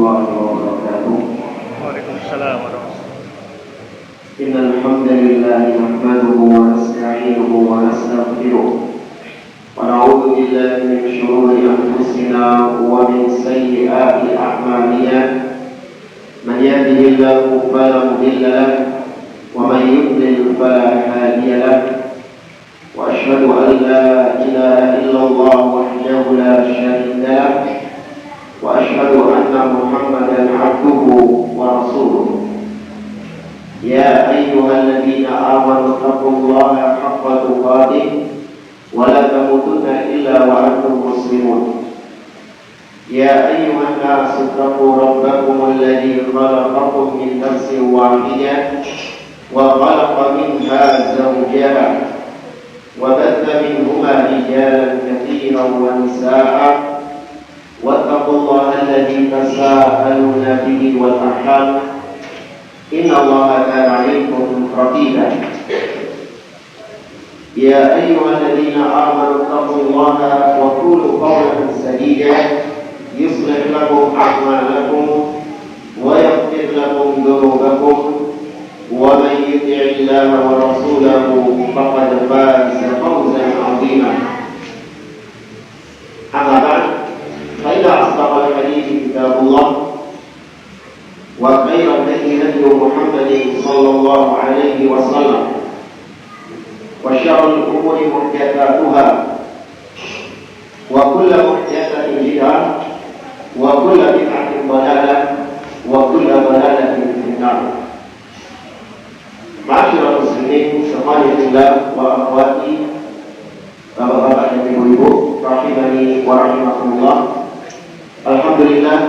الله وبركاته. وعليكم السلام ورحمة الله. إن الحمد لله نحمده ونستعينه ونستغفره ونعوذ بالله من شرور أنفسنا ومن سيئات أعمالنا. من يهده الله فلا مضل له ومن يضلل فلا هادي له. وأشهد أن لا إله إلا الله وحده لا شريك له وأشهد أن محمدا عبده ورسوله. يا أيها الذين آمنوا اتقوا الله حق تقاته ولا تموتن إلا وأنتم مسلمون. يا أيها الناس اتقوا ربكم الذي خلقكم من نفس واحدة وخلق منها زوجها وبث منهما رجالا كثيرا ونساء واتقوا الله الذي تساءلون به والأرحام إن الله كان عليكم رقيبا. يا أيها الذين آمنوا اتقوا الله وقولوا قولا سديدا يصلح لكم أعمالكم ويغفر لكم ذنوبكم ومن يطع الله ورسوله فقد فاز فوزا عظيما. أما بعد فإن أصدق الحديث كتاب الله وخير الهدي هدي محمد صلى الله عليه وسلم وشر الأمور محدثاتها وكل محدثة بدعة وكل بدعة ضلالة وكل ضلالة في النار. Ma'asyiral muslimin, ikhwanillah wa akhwati, bapak-bapak dan ibu-ibu, rahimani wa rahimakumullah. Alhamdulillah,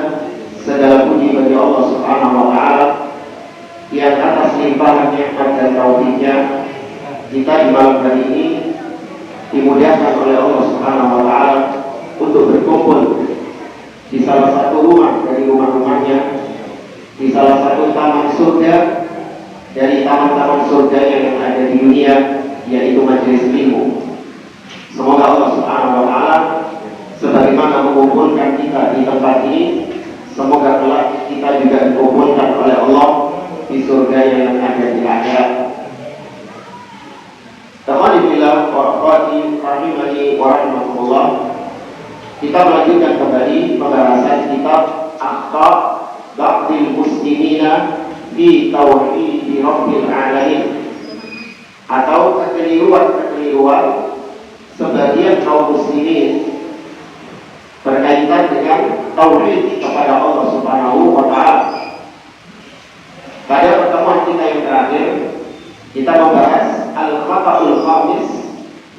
segala puji bagi Allah Subhanahu wa taala yang atas limpahan nikmat dan taufiknya kita di malam hari ini dimudahkan oleh Allah Subhanahu wa taala untuk berkumpul di salah satu rumah dari rumah-rumahnya, di salah satu taman surga dari taman-taman surga yang ada di dunia, yaitu majelis ilmu. Semoga Allah Subhanahu wa taala sebagaimana mengumpulkan kita di tempat ini, semoga kelak kita juga dikumpulkan oleh Allah di surga yang ada di akhirat. Alhamdulillah wa akhwati rahimani wa rahimakumullah. Kita melanjutkan kembali pembahasan kitab Akhta Ba'dil Muslimina fi Tauhid Rabbil Alamin, atau kekeliruan sebagian kaum muslimin berkaitan dengan tauhid kepada Allah Subhanahu wa taala. Pada pertemuan kita yang terakhir, kita membahas al-khata'ul khamis,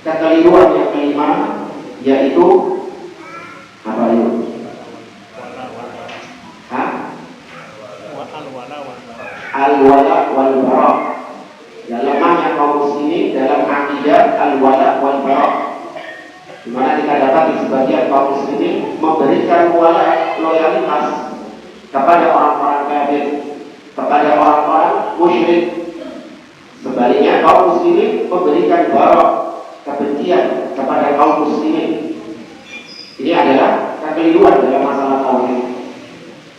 kekeliruan yang kelima, yaitu apa itu? Al-wala wal bara. Lemahnya kaum muslimin dalam akidah al-wala wal bara, di mana kita dapat di sebagian kaum muslimin memberikan wala, loyalitas kepada orang-orang kafir, kepada orang-orang musyrik. Sebaliknya kaum muslimin memberikan bara, kebencian kepada kaum muslimin. Ini adalah kekeliruan dalam masalah tauhid.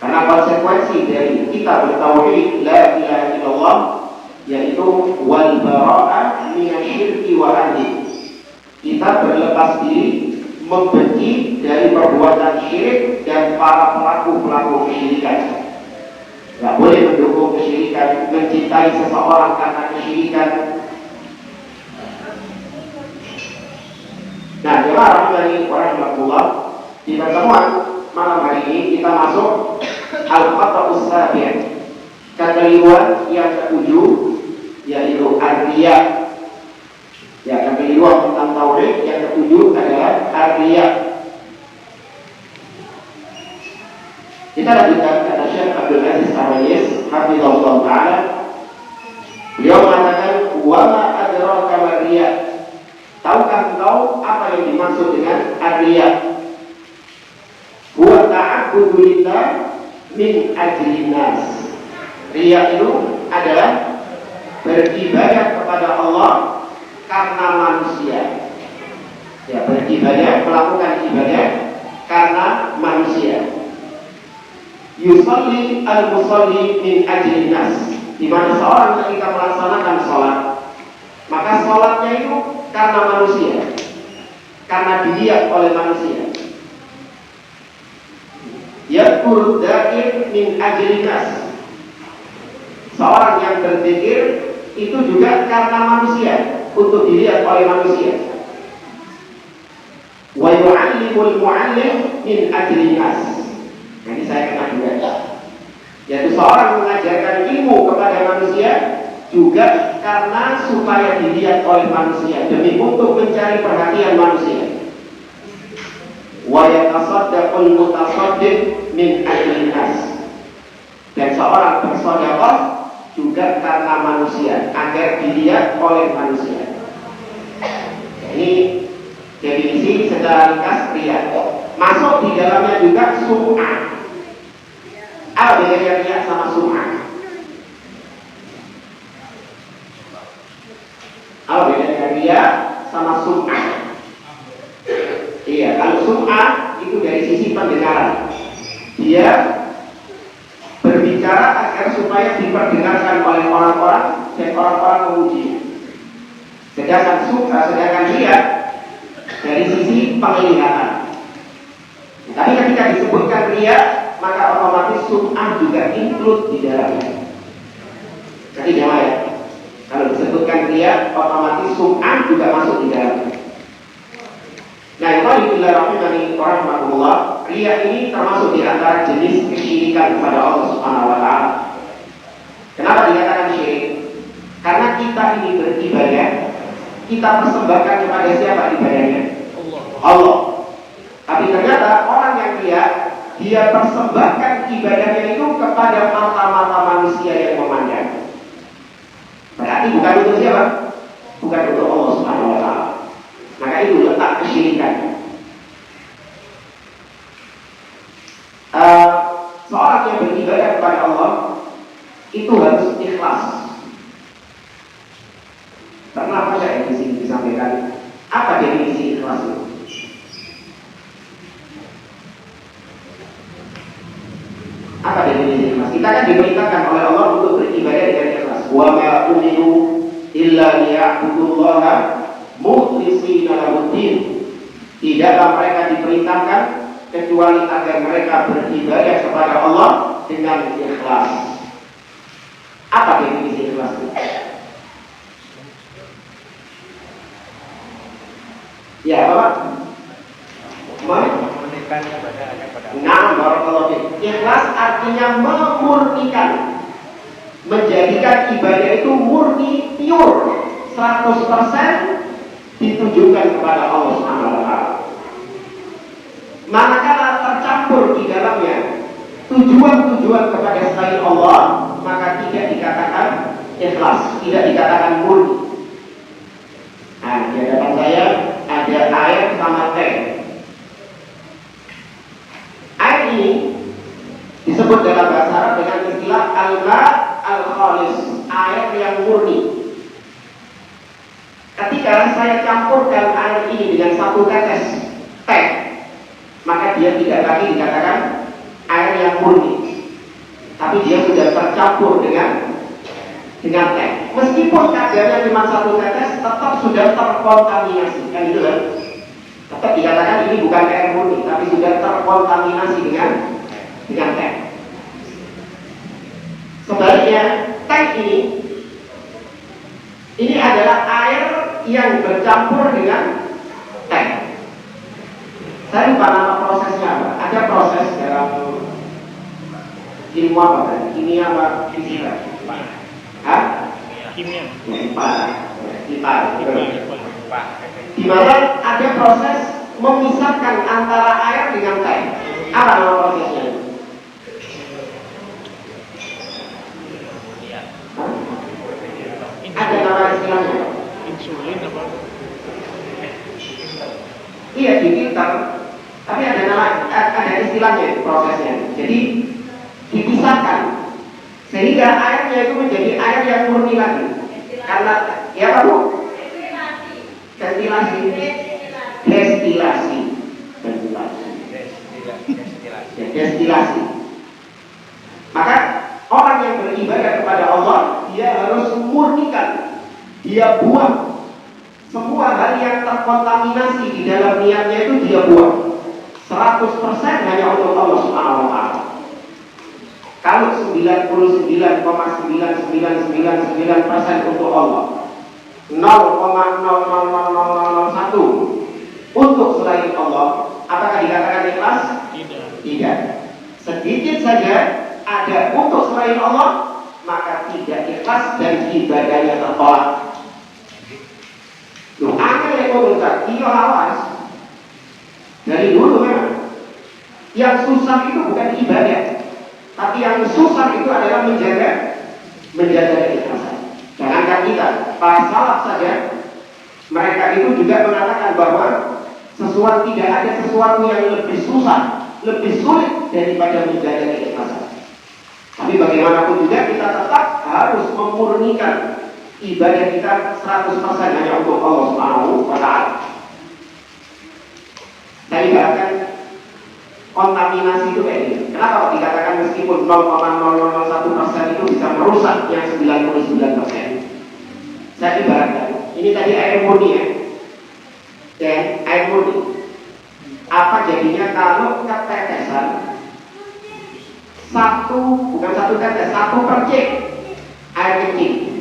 Karena konsekuensi dari kita bertauhid la ilaha illallah yaitu wal bara'ah minasyirki wa ahli. Kita berlepas diri, membenci dari perbuatan syirik dan para pelaku-pelaku kesyirikan. Tidak boleh mendukung kesyirikan, mencintai seseorang karena kesyirikan. Nah, jemaah rahimani wa rahimakumullah, di pertemuan malam hari ini kita masuk al-khata'us sabi', kekeliruan yang ketujuh, yaitu ar-riya. Ya, kekeliruan tentang tauhid yang ketujuh adalah ar-riya. Kita lanjutkan kata Syekh Abdul Aziz Ar-Rais hafizahullah taala. Beliau mengatakan, wa ma adraka mar-riya. Tahukah engkau apa yang dimaksud dengan ar-riya? Huwa ta'abbudu lillah min ajli nas. Riya itu adalah beribadah kepada Allah karena manusia. Ya, beribadah, melakukan ibadah karena manusia. yusalli al-musalli min ajli nas, di mana seorang ketika melaksanakan sholat, maka sholatnya itu karena manusia, karena dilihat oleh manusia. Yaqul da'ir min ajli nas, seorang yang berzikir itu juga karena manusia, untuk dilihat oleh manusia. Wa yu'allimul mu'allim min ajli nas. Nanti saya kena juga, yaitu seorang mengajarkan ilmu kepada manusia juga karena supaya dilihat oleh manusia, demi untuk mencari perhatian manusia. Wa yatasaddaqul mutasaddiq min ajli nas, dan seorang bersedekah juga karena manusia, agar dilihat oleh manusia. Ini definisi secara ringkas riya. Masuk di dalamnya juga sum'ah. Apa bedanya riya sama sum'ah? Apa bedanya riya sama sum'ah? Iya, kalau sum'ah itu dari sisi pendengaran, dia berbicara agar supaya diperdengarkan oleh orang-orang dan orang-orang memuji. Sedangkan riya dari sisi penglihatan. Tapi ketika disebutkan riya, maka otomatis sum'ah juga include di dalamnya. Jadi jamaah ya, kalau disebutkan riya, otomatis sum'ah juga masuk di dalamnya. Nah, Bismillahirrahmanirrahim. Riya ini termasuk di antara jenis kesyirikan kepada Allah Subhanahu wa taala. Kenapa dikatakan syirik? Karena kita ini beribadah, kita persembahkan kepada siapa ibadahnya? Allah. Tapi ternyata orang yang dia persembahkan ibadahnya itu kepada mata-mata manusia yang memandang. Berarti bukan untuk siapa? Bukan untuk Allah Subhanahu wa taala. Maka itu letak kesyirikan. Seorang yang beribadah kepada Allah itu harus ikhlas. Pernah baca yang di sini disampaikan apa definisi ikhlas itu? Apa definisi ikhlas? Kita kan diperintahkan oleh Allah untuk beribadah dengan ikhlas. Wa ma umiru illa liya'budullaha mukhlishina lahuddin. Tidaklah mereka diperintahkan kecuali agar mereka beribadah kepada Allah dengan ikhlas. Apa definisi ikhlas itu? Ya, Bapak? Memurnikan ibadahnya pada Allah. Nah, barakallahu fiik. Ikhlas artinya memurnikan, menjadikan ibadah itu murni, pure, 100% ditujukan kepada Allah Subhanahu wa taala. Manakala tercampur di dalamnya tujuan-tujuan kepada selain Allah, maka tidak dikatakan ikhlas, tidak dikatakan murni. Nah, di hadapan saya ada air sama teh. Air ini disebut dalam bahasa Arab dengan istilah al-ma al-khalis, air yang murni. Ketika saya campurkan air ini dengan satu tetes teh, maka dia tidak lagi dikatakan air yang murni, tapi dia sudah tercampur dengan teh. Meskipun kadarnya cuma satu tetes, tetap sudah terkontaminasi, kan itu kan? Tetap dikatakan ini bukan air murni, tapi sudah terkontaminasi dengan teh. Sebaliknya, teh ini adalah air yang bercampur dengan teh. Saya lupa nama prosesnya apa. Ada proses dalam ilmu apa kan? Kimia apa fisika? Hah? Kimia. IPA. Di mana ada proses memisahkan antara air dengan teh. Apa nama prosesnya? Ada nama istilahnya? Insulin apa? Iya, di filter. Tapi ada istilahnya, prosesnya. Jadi dipisahkan sehingga airnya itu menjadi air yang murni lagi. Karena ya Pak Bu? Destilasi. dia buang. Semua hal yang terkontaminasi di dalam niatnya itu dia buang. 100% hanya untuk Allah Subhanahu wa taala. Kalau 99,99999% untuk Allah, 0,00001 untuk selain Allah, apakah dikatakan ikhlas? Tidak. Sedikit saja ada untuk selain Allah, maka tidak ikhlas dan ibadahnya tertolak. Loh, angel yang mengucap, iya awas. Dari dulu memang yang susah itu bukan ibadah, tapi yang susah itu adalah menjaga keikhlasan. Jangankan kita, para salaf saja, mereka itu juga mengatakan bahwa tidak ada sesuatu yang lebih susah, lebih sulit daripada menjaga keikhlasan. Tapi bagaimanapun juga kita tetap harus memurnikan ibadah kita 100% hanya untuk Allah Subhanahu wa taala. Saya ibaratkan kontaminasi itu kayak gini. Kenapa kok dikatakan meskipun 0,001% itu bisa merusak yang 99%? Saya ibaratkan, ini tadi air murni ya. Air murni. Apa jadinya kalau ketetesan satu percik air kecil?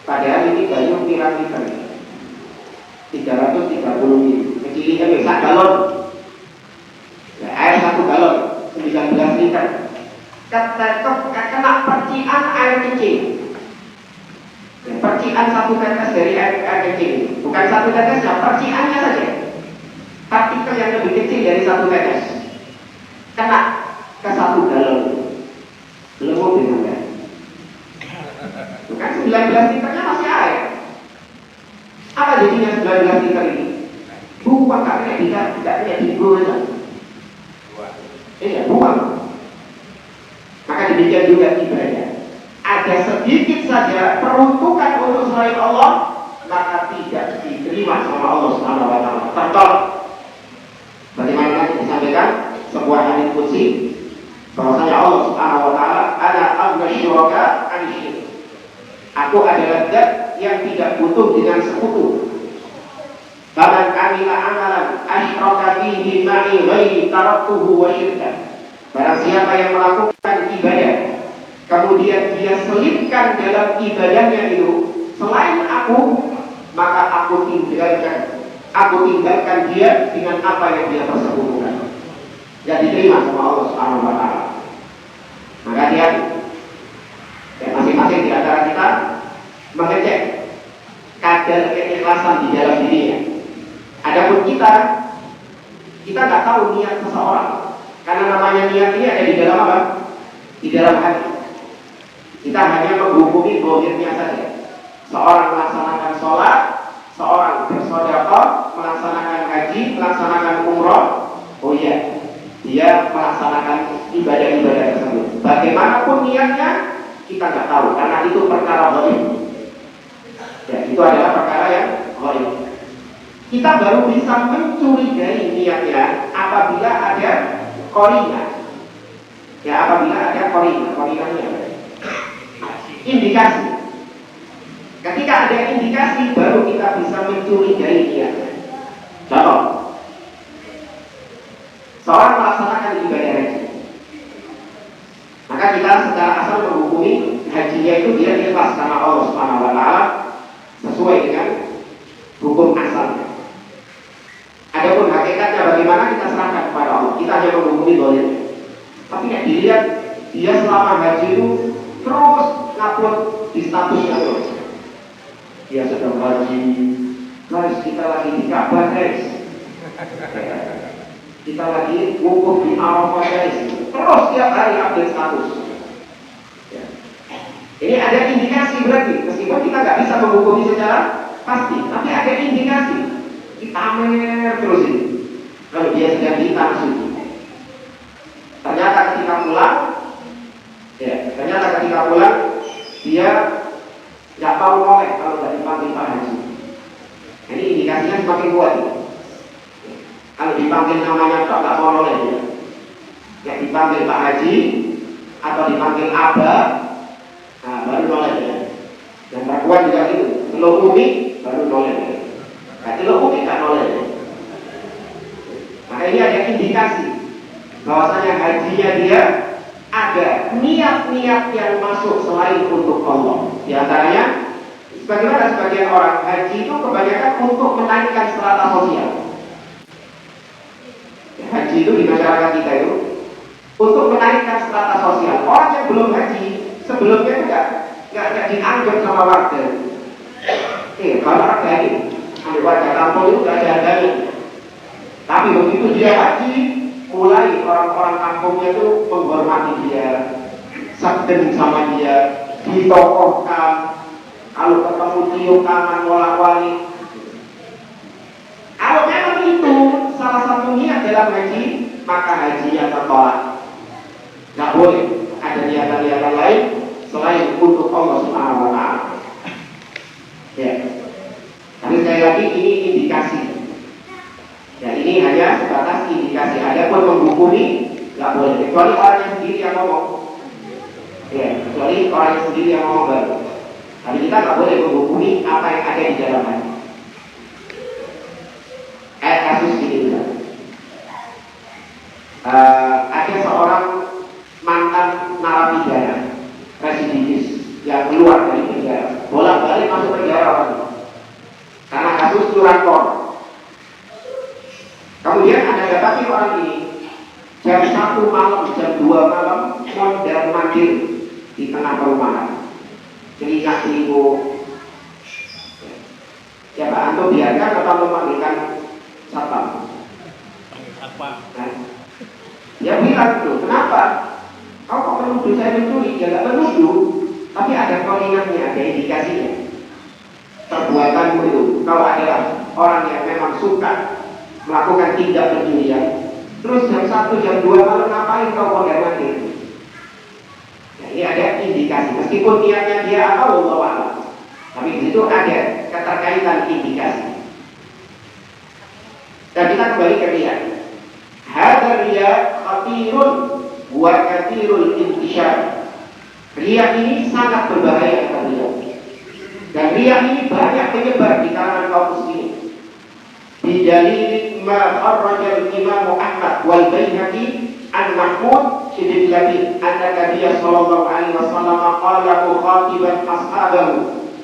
Padahal ini gayung piramida 330 mili, kecilnya bisa galon. Air 1 galon 19 liter. Kena percikan air kecil. Percikan 1 tetes dari air kecil, bukan 1 tetesnya, percikannya saja. Partikel yang lebih kecil dari 1 tetes kena ke 1 galon. Belum mau bingung ya? Bukan 19 liternya masih air. Apa jadinya 19 liter ini? Buang karena tidak dibuang aja. Iya, buang. Maka demikian juga ibadah. Ada sedikit saja peruntukan untuk selain Allah, maka tidak diterima sama Allah Subhanahu wa taala. Tertolak. Bagaimana disampaikan sebuah hadis qudsi bahwasanya Allah Subhanahu wa taala ana aghna syuraka an syirk. Aku adalah zat yang tidak butuh dengan sekutu. Faman amila amalan asyraka fihi ma'i ghairi taraktuhu wa syirka. Barang siapa yang melakukan ibadah kemudian dia selipkan dalam ibadahnya itu selain aku, maka aku tinggalkan dia dengan apa yang dia persekutukan. Tidak diterima sama Allah Subhanahu wa taala. Maka dia masing-masing di antara kita mengecek kadar keikhlasan di dalam dirinya. Adapun kita nggak tahu niat seseorang, karena namanya niat ini ada di dalam apa? Di dalam hati. Kita hanya menghukumi zahirnya saja. Seorang melaksanakan sholat, seorang bersedekah, melaksanakan haji, melaksanakan umroh, oh iya, dia melaksanakan ibadah-ibadah tersebut. Bagaimanapun niatnya, kita nggak tahu, karena itu perkara ghaib. Ya, itu adalah perkara yang ghaib. Kita baru bisa mencurigai niatnya apabila ada qarinah. Ya, apabila ada qarinahnya. Indikasi. Ketika ada indikasi, baru kita bisa mencurigai niatnya. Contoh, seorang melaksanakan ibadah haji, maka kita secara asal menghukumi hajinya itu dia ikhlas karena Allah Subhanahu wa taala sesuai dengan hukum asalnya. Adapun hakikatnya bagaimana kita serahkan kepada Allah. Kita hanya menghukumi zahirnya. Tapi yang dilihat dia selama haji itu terus ngupload di statusnya terus. Dia sedang haji, guys, kita lagi di Ka'bah, guys. Kita lagi wukuf di Arafah, guys. Terus tiap hari update status. Ya. Ini ada indikasi berarti, meskipun kita nggak bisa menghukumi secara pasti, tapi ada indikasi. Kita mer terus ini. Kalau dia sedang di tanah suci. Ternyata ketika pulang, dia nggak mau noleh kalau nggak dipanggil Pak Haji. Ini indikasinya semakin kuat. Kalau dipanggil namanya kok nggak mau noleh dia. Ya dipanggil Pak Haji atau dipanggil Abah, baru noleh ya. Yang perempuan juga gitu, celuk umi baru noleh ya. Nah, celuk umi kan noleh ya. Maka ini ada indikasi bahwasanya hajinya dia ada niat-niat yang masuk selain untuk Allah. Di antaranya, sebagaimana sebagian orang haji itu kebanyakan untuk menaikkan strata sosial. Haji itu di masyarakat kita itu untuk menaikkan strata sosial. Orang yang belum haji sebelumnya nggak dianggap sama warga. Kalau warga ini, warga kampung itu nggak ada harganya. Tapi begitu dia haji, mulai orang-orang kampungnya itu menghormati dia, segen sama dia, ditokohkan. Kalau ketemu tiup tangan wala-wali. Kalau memang itu salah satu niat dalam haji, maka hajinya tertolak. Nggak boleh ada niatan-niatan lain selain untuk Allah Subhanahu wa Ta'ala. Ya. Tapi sekali lagi ini indikasi. Ya, ini hanya sebatas indikasi. Ada pun menghukumi nggak boleh. Kecuali orang yang sendiri yang ngomong. Ya, kecuali orang yang sendiri yang ngomong baru. Tapi kita nggak boleh menghukumi apa yang ada di dalam hati. Kasus ini ada seorang mantan narapidana residivis yang keluar dari penjara, bolak-balik masuk penjara karena kasus curanmor. Kemudian ada dapati orang ini jam 1 malam, jam 2 malam mondar mandir di tengah perumahan, teriak selingkuh. Ya Pak Anto biarkan atau memanggilkan satpam? Apa? Nah, dia bilang tuh, kenapa? Kau kok menuduh saya mencuri? Ya nggak menuduh, tapi ada koordinatnya, ada indikasinya. Perbuatanmu itu, kau adalah orang yang memang suka melakukan tindak pencurian. Terus jam 1, jam 2 malam ngapain kau mondar mandir? Nah, ini ada indikasi. Meskipun niatnya dia apa, wallahu a'lam. Tapi di situ ada keterkaitan indikasi. Dan kita kembali ke riya. Hadza riya khatirun wa kathirul intishar. Riya ini sangat berbahaya kata beliau. Dan riya ini banyak menyebar di kalangan kaum muslimin. Bidalil ma kharraja al-Imam Ahmad wal Baihaqi an Mahmud bin Labid anna Nabiy sallallahu alaihi wasallam qala mukhatiban ashabahu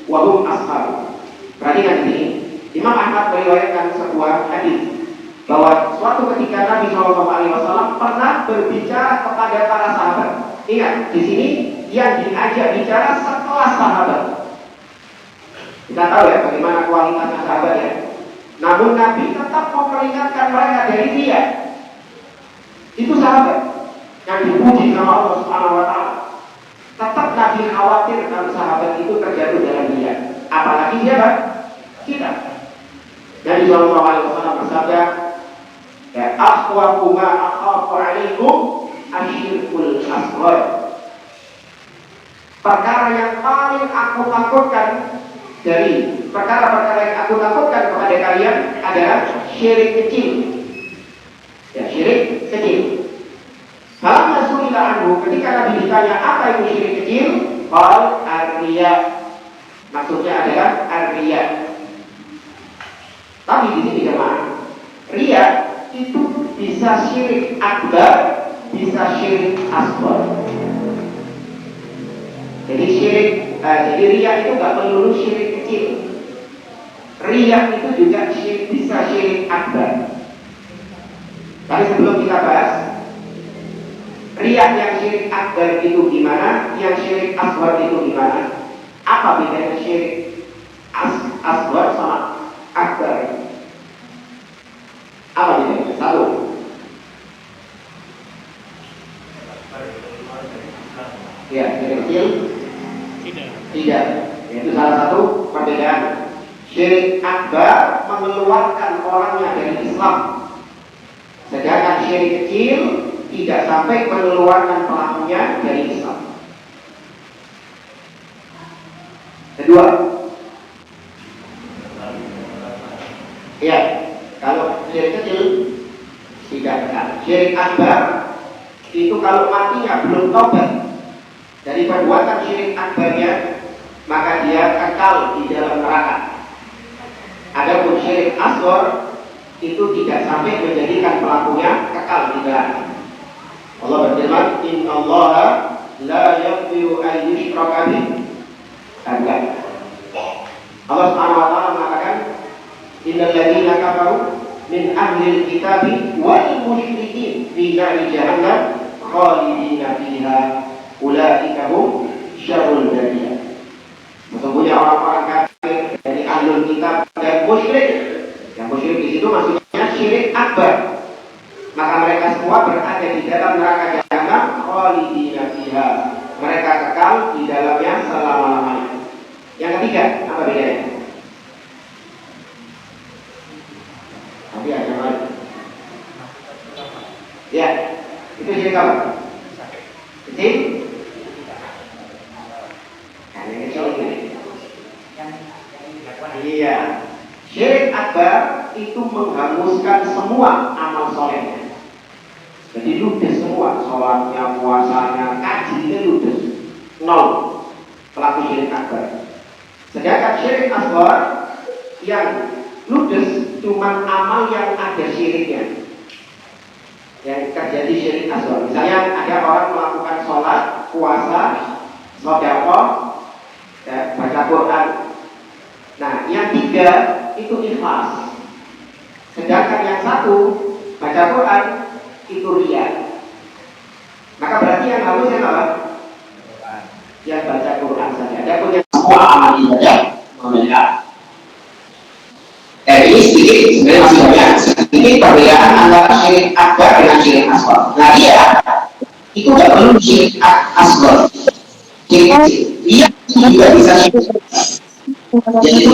wa hum ashabu. Perhatikan ini. Imam Ahmad meriwayatkan sebuah hadis bahwa suatu ketika Nabi SAW pernah berbicara kepada para sahabat. Ingat, di sini yang diajak bicara setelah sahabat. Kita tahu ya bagaimana kualitasnya sahabat ya. Namun Nabi tetap memperingatkan mereka dari riya. Itu sahabat yang dipuji sama Allah Subhanahu wa Ta'ala. Tetap Nabi khawatir kalau sahabat itu terjatuh dalam riya. Apalagi siapa? Kita. Nabi SAW bersabda, ya akhwafu ma akhafu alaikum asyirkul asghar. Perkara yang paling aku takutkan dari perkara-perkara yang aku takutkan kepada kalian adalah syirik kecil. Ya, syirik kecil. Falamma su'ila anhu, ketika Nabi ditanya apa itu syirik kecil, qala ar-riya. Maksudnya adalah ar-riya. Tapi di sini jemaah, riya itu bisa syirik akbar, bisa syirik asghar. Jadi jadi riya itu nggak melulu syirik kecil. Riya itu juga bisa syirik akbar. Tapi sebelum kita bahas riya yang syirik akbar itu gimana, yang syirik asghar itu gimana, apa bedanya syirik asghar sama akbar? Apa bedanya? Satu. Ya, syirik kecil. Tidak. Itu salah satu perbedaan. Syirik akbar mengeluarkan orangnya dari Islam. Sedangkan syirik kecil tidak sampai mengeluarkan pelakunya dari Islam. Kedua. Ya, kalau syirik kecil tidak benar. Syirik akbar itu kalau matinya belum tobat, dari perbuatan syirik akbarnya, maka dia kekal di dalam neraka. Adapun syirik asghar itu tidak sampai menjadikan pelakunya kekal di neraka. Allah berfirman, "Innallaha la yaghfiru an yushraka bihi." Allah Subhanahu wa taala mengatakan, "Innal ladzina kafaru min ahlil kitabi wal musyrikin fi nari jahannam khalidina fiha ulaika hum syarrul bariyah." Sesungguhnya orang-orang kafir dari ahlul kitab dan musyrik, yang musyrik di situ maksudnya syirik akbar, maka mereka semua berada di dalam neraka jahanam khalidina fiha, mereka kekal di dalamnya selama-lamanya. Yang ketiga, apa bedanya? Tapi ada lagi. Ya, itu syirik apa? Kecil? Yang kecil ini. Iya. Syirik akbar itu menghanguskan semua amal solehnya. Jadi ludes semua, sholatnya, puasanya, kajinya ludes, nol pelaku syirik akbar. Sedangkan syirik asghar yang ludes cuma amal yang ada syiriknya, yang terjadi syirik asghar. Misalnya ada orang melakukan sholat, puasa, sedekah, baca Quran. Nah, yang tiga itu ikhlas. Sedangkan yang satu baca Quran itu riya. Maka berarti yang halus yang apa? Yang baca Quran saja. Adapun yang semua amal ibadah membedakan. Ini sedikit sebenarnya masih banyak. Sedikit perbedaan antara syirik akbar dengan syirik asghar. Nah, dia itu tidak perlu syirik asghar. Dia juga bisa syirik. Jadi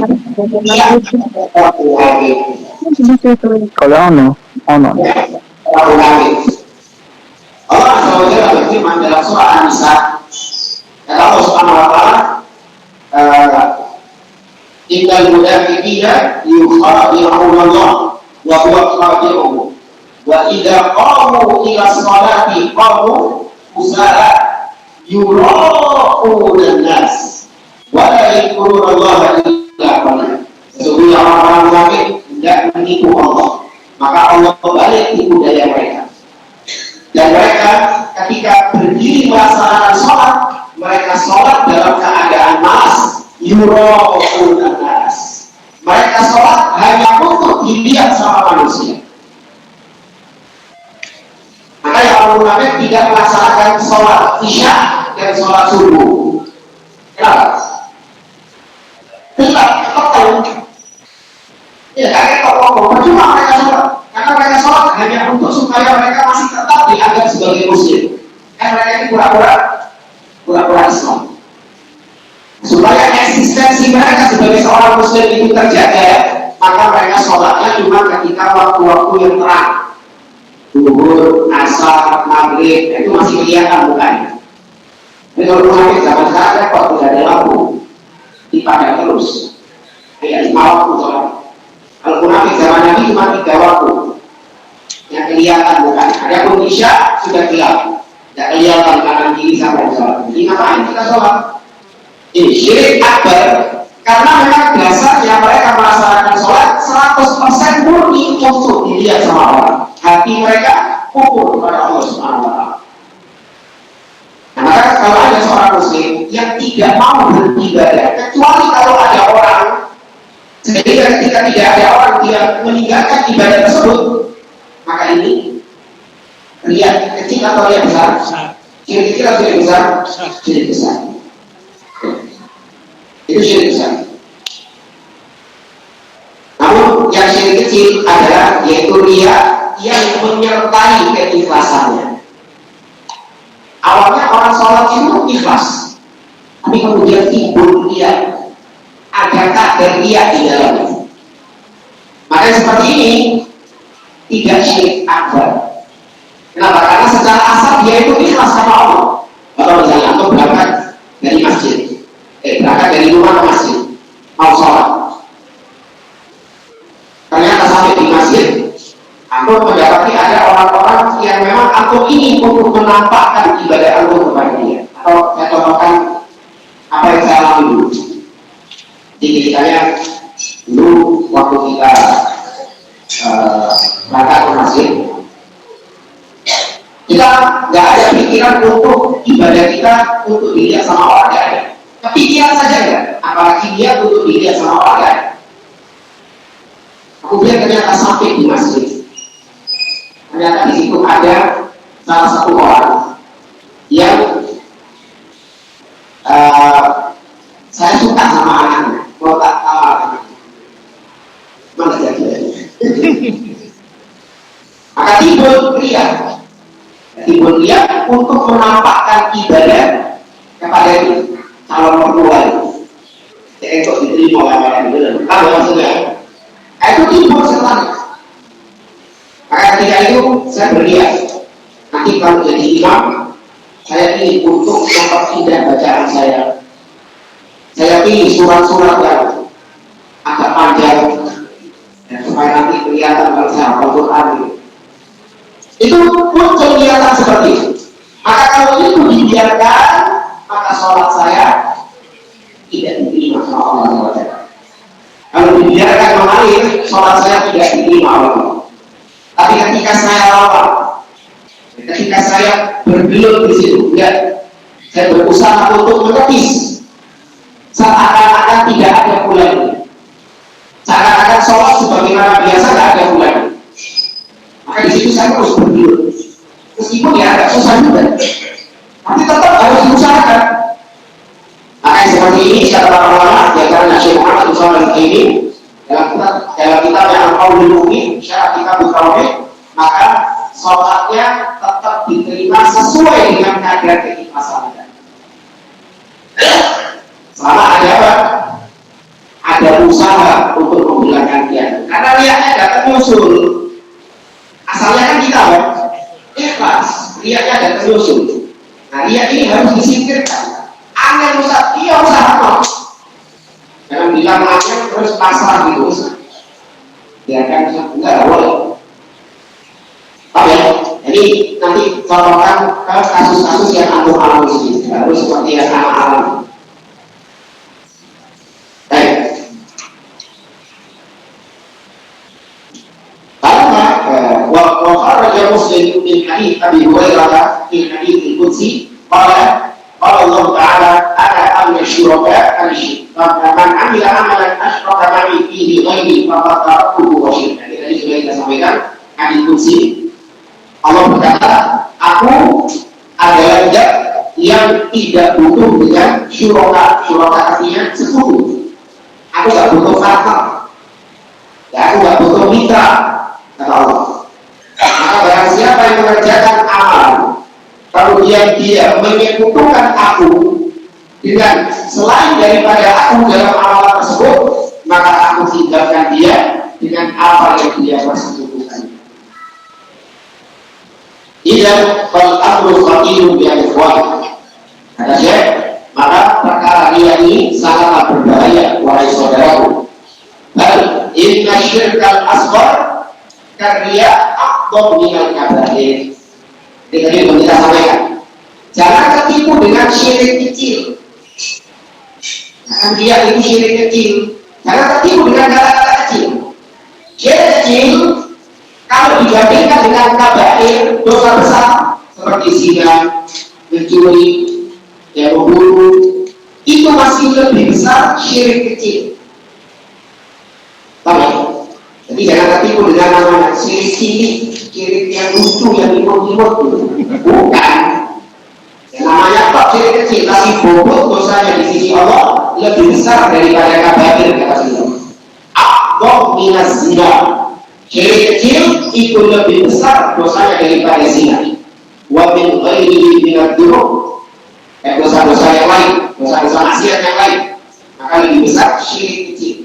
dia kalau ono. Allah SWT berfirman dalam surah An-Nisa, kata Allah Subhanahu wa taala, innal munafiqina yukhadi'una Allah wa huwa khadi'uhum wa idza qamu ila sholati qamu kusala yura'una an-nas wa la yadhkuruna Allah illa qalila. Sesungguhnya orang-orang munafik tidak menipu Allah, maka Allah balik tipu daya mereka. Dan mereka ketika berdiri melaksanakan sholat, mereka sholat dalam keadaan malas. Yura'una nas. Mereka sholat hanya untuk dilihat sama manusia. Maka yang orang munafik tidak melaksanakan sholat isya dan sholat subuh. Kenapa? Tetap tahu. Ya, karena kalau percuma mereka sholat. Karena mereka sholat hanya untuk supaya mereka masih tetap dianggap sebagai muslim. Mereka itu pura-pura Islam. Supaya eksistensi mereka sebagai seorang muslim itu terjaga, maka mereka sholatnya cuma ketika waktu-waktu yang terang. Zuhur, asar, maghrib, itu masih kelihatan mukanya. Tapi kalau munafik zaman sekarang repot, tidak ada lampu, dipadam terus. Kayak 5 waktu sholat. Kalau munafik zaman Nabi cuma 3 waktu yang kelihatan bukan. Adapun isya sudah gelap, tidak kelihatan kanan kiri sampai sholat. Jadi ngapain kita sholat? Ini syirik akbar karena memang dasarnya mereka melaksanakan sholat 100% murni untuk dilihat sama orang. Hati mereka kufur kepada Allah Subhanahu wa taala. Nah, maka kalau ada seorang muslim yang tidak mau beribadah, kecuali kalau ada orang, sehingga ketika tidak ada orang dia meninggalkan ibadah tersebut, maka ini riya kecil atau riya besar? Syirik kecil atau syirik besar? Syirik besar. Itu syirik besar. Namun yang syirik kecil adalah yaitu riya yang menyertai keikhlasannya. Awalnya orang sholat itu ikhlas, tapi kemudian timbul riya. Adakah ada riya di dalamnya? Maka seperti ini tidak syirik akbar. Kenapa? Karena secara asal dia itu ikhlas sama Allah. Kalau misalnya untuk berangkat dari masjid, berangkat dari rumah ke masjid, mau sholat, ternyata sampai di masjid, aku mendapati ada orang-orang yang memang aku ingin untuk menampakkan ibadah aku kepada dia. saya contohkan apa yang saya alami dulu. Jadi ceritanya dulu waktu kita berangkat ke masjid, kita nggak ada pikiran untuk ibadah kita untuk dilihat sama orang lain. Kepikiran saja ya, apalagi dia untuk dilihat sama orang lain. Kemudian ternyata sampai di masjid, ternyata di situ ada salah satu orang yang saya suka sama anaknya, mau tak tahu mana jadi. Maka timbul dia untuk menampakkan ibadah kepada calon mertua itu untuk diterima oleh orang itu. Tahu maksudnya? Itu timbul setan. Maka ketika itu saya berniat, nanti kalau jadi imam, saya ingin untuk memperindah bacaan saya. Saya pilih surat-surat yang agak panjang, dan supaya nanti kelihatan kalau saya hafal Quran. Itu muncul kelihatan seperti itu. Maka kalau itu dibiarkan, maka sholat saya tidak diterima sama Allah. Kalau dibiarkan mengalir, sholat saya tidak diterima Allah. Tapi ketika saya lawan, ketika saya bergelut di situ, saya berusaha untuk menepis, seakan-akan tidak ada bulan. Seakan-akan sholat sebagaimana biasa tidak ada bulan. Maka di situ saya terus bergelut. Meskipun ya agak susah juga, tapi tetap harus diusahakan. Maka seperti ini kata para ulama, ya karena Syekh Muhammad SAW ini dalam kitab yang Al-Qaulul Mu'min, syarat kitab Tauhid, maka sholatnya tetap diterima sesuai dengan kadar keikhlasan. Selama ada apa? Ada usaha untuk menghilangkan dia. Karena riaknya datang nyusul. Asalnya kan kita ikhlas, riaknya datang nyusul. Nah, riak ini harus disingkirkan. Angin Ustaz, iya usaha. Jangan bilang angin terus pasrah gitu. Ya kan enggak boleh. Oke, jadi nanti contohkan ke kasus-kasus yang antum alami sendiri, harus seperti yang anak alami. Baik. Karena wa kharaja Muslim min hadits Abi Hurairah fi hadits al-Qudsi qala Allah Ta'ala ana amna syuraka al-syirk man amila amalan asyraka ma'i fihi ghairi faqad taraktuhu wa syirka. Tadi sudah kita sampaikan hadits Qudsi. Allah berkata, aku adalah zat yang tidak butuh dengan syuraka. Syuraka artinya sekutu. Aku tidak butuh partner. Ya, aku tidak butuh mitra, kata Allah. Maka barang siapa yang mengerjakan amal, kemudian dia menyekutukan aku dengan selain daripada aku dalam amalan tersebut, maka aku tinggalkan dia dengan apa yang dia persekutukan. Idan fal amru khatirun bi al-ikhwan. Kata Syekh, maka perkara dia ini sangatlah berbahaya wahai saudaraku. Bal inna syirkal asghar karya aqdam minal kabair. Jadi kita sampaikan, jangan tertipu dengan syirik kecil. Nah, dia itu syirik kecil. Jangan tertipu dengan kata-kata kecil. Syirik kecil kalau dibandingkan dengan kabair, dosa besar seperti zina, mencuri, membunuh, itu masih lebih besar syirik kecil. Paham? Jadi jangan tertipu dengan namanya syirik yang lucu, yang imut-imut. Bukan. Yang namanya kok syirik kecil, tapi bobot dosanya di sisi Allah lebih besar daripada kabair, kata Allah. Aqdam minas zina. Syirik kecil itu lebih besar dosanya daripada zina. Wa min ghairihi minad dzunub. Dosa-dosa yang lain, dosa-dosa maksiat yang lain, maka lebih besar syirik kecil.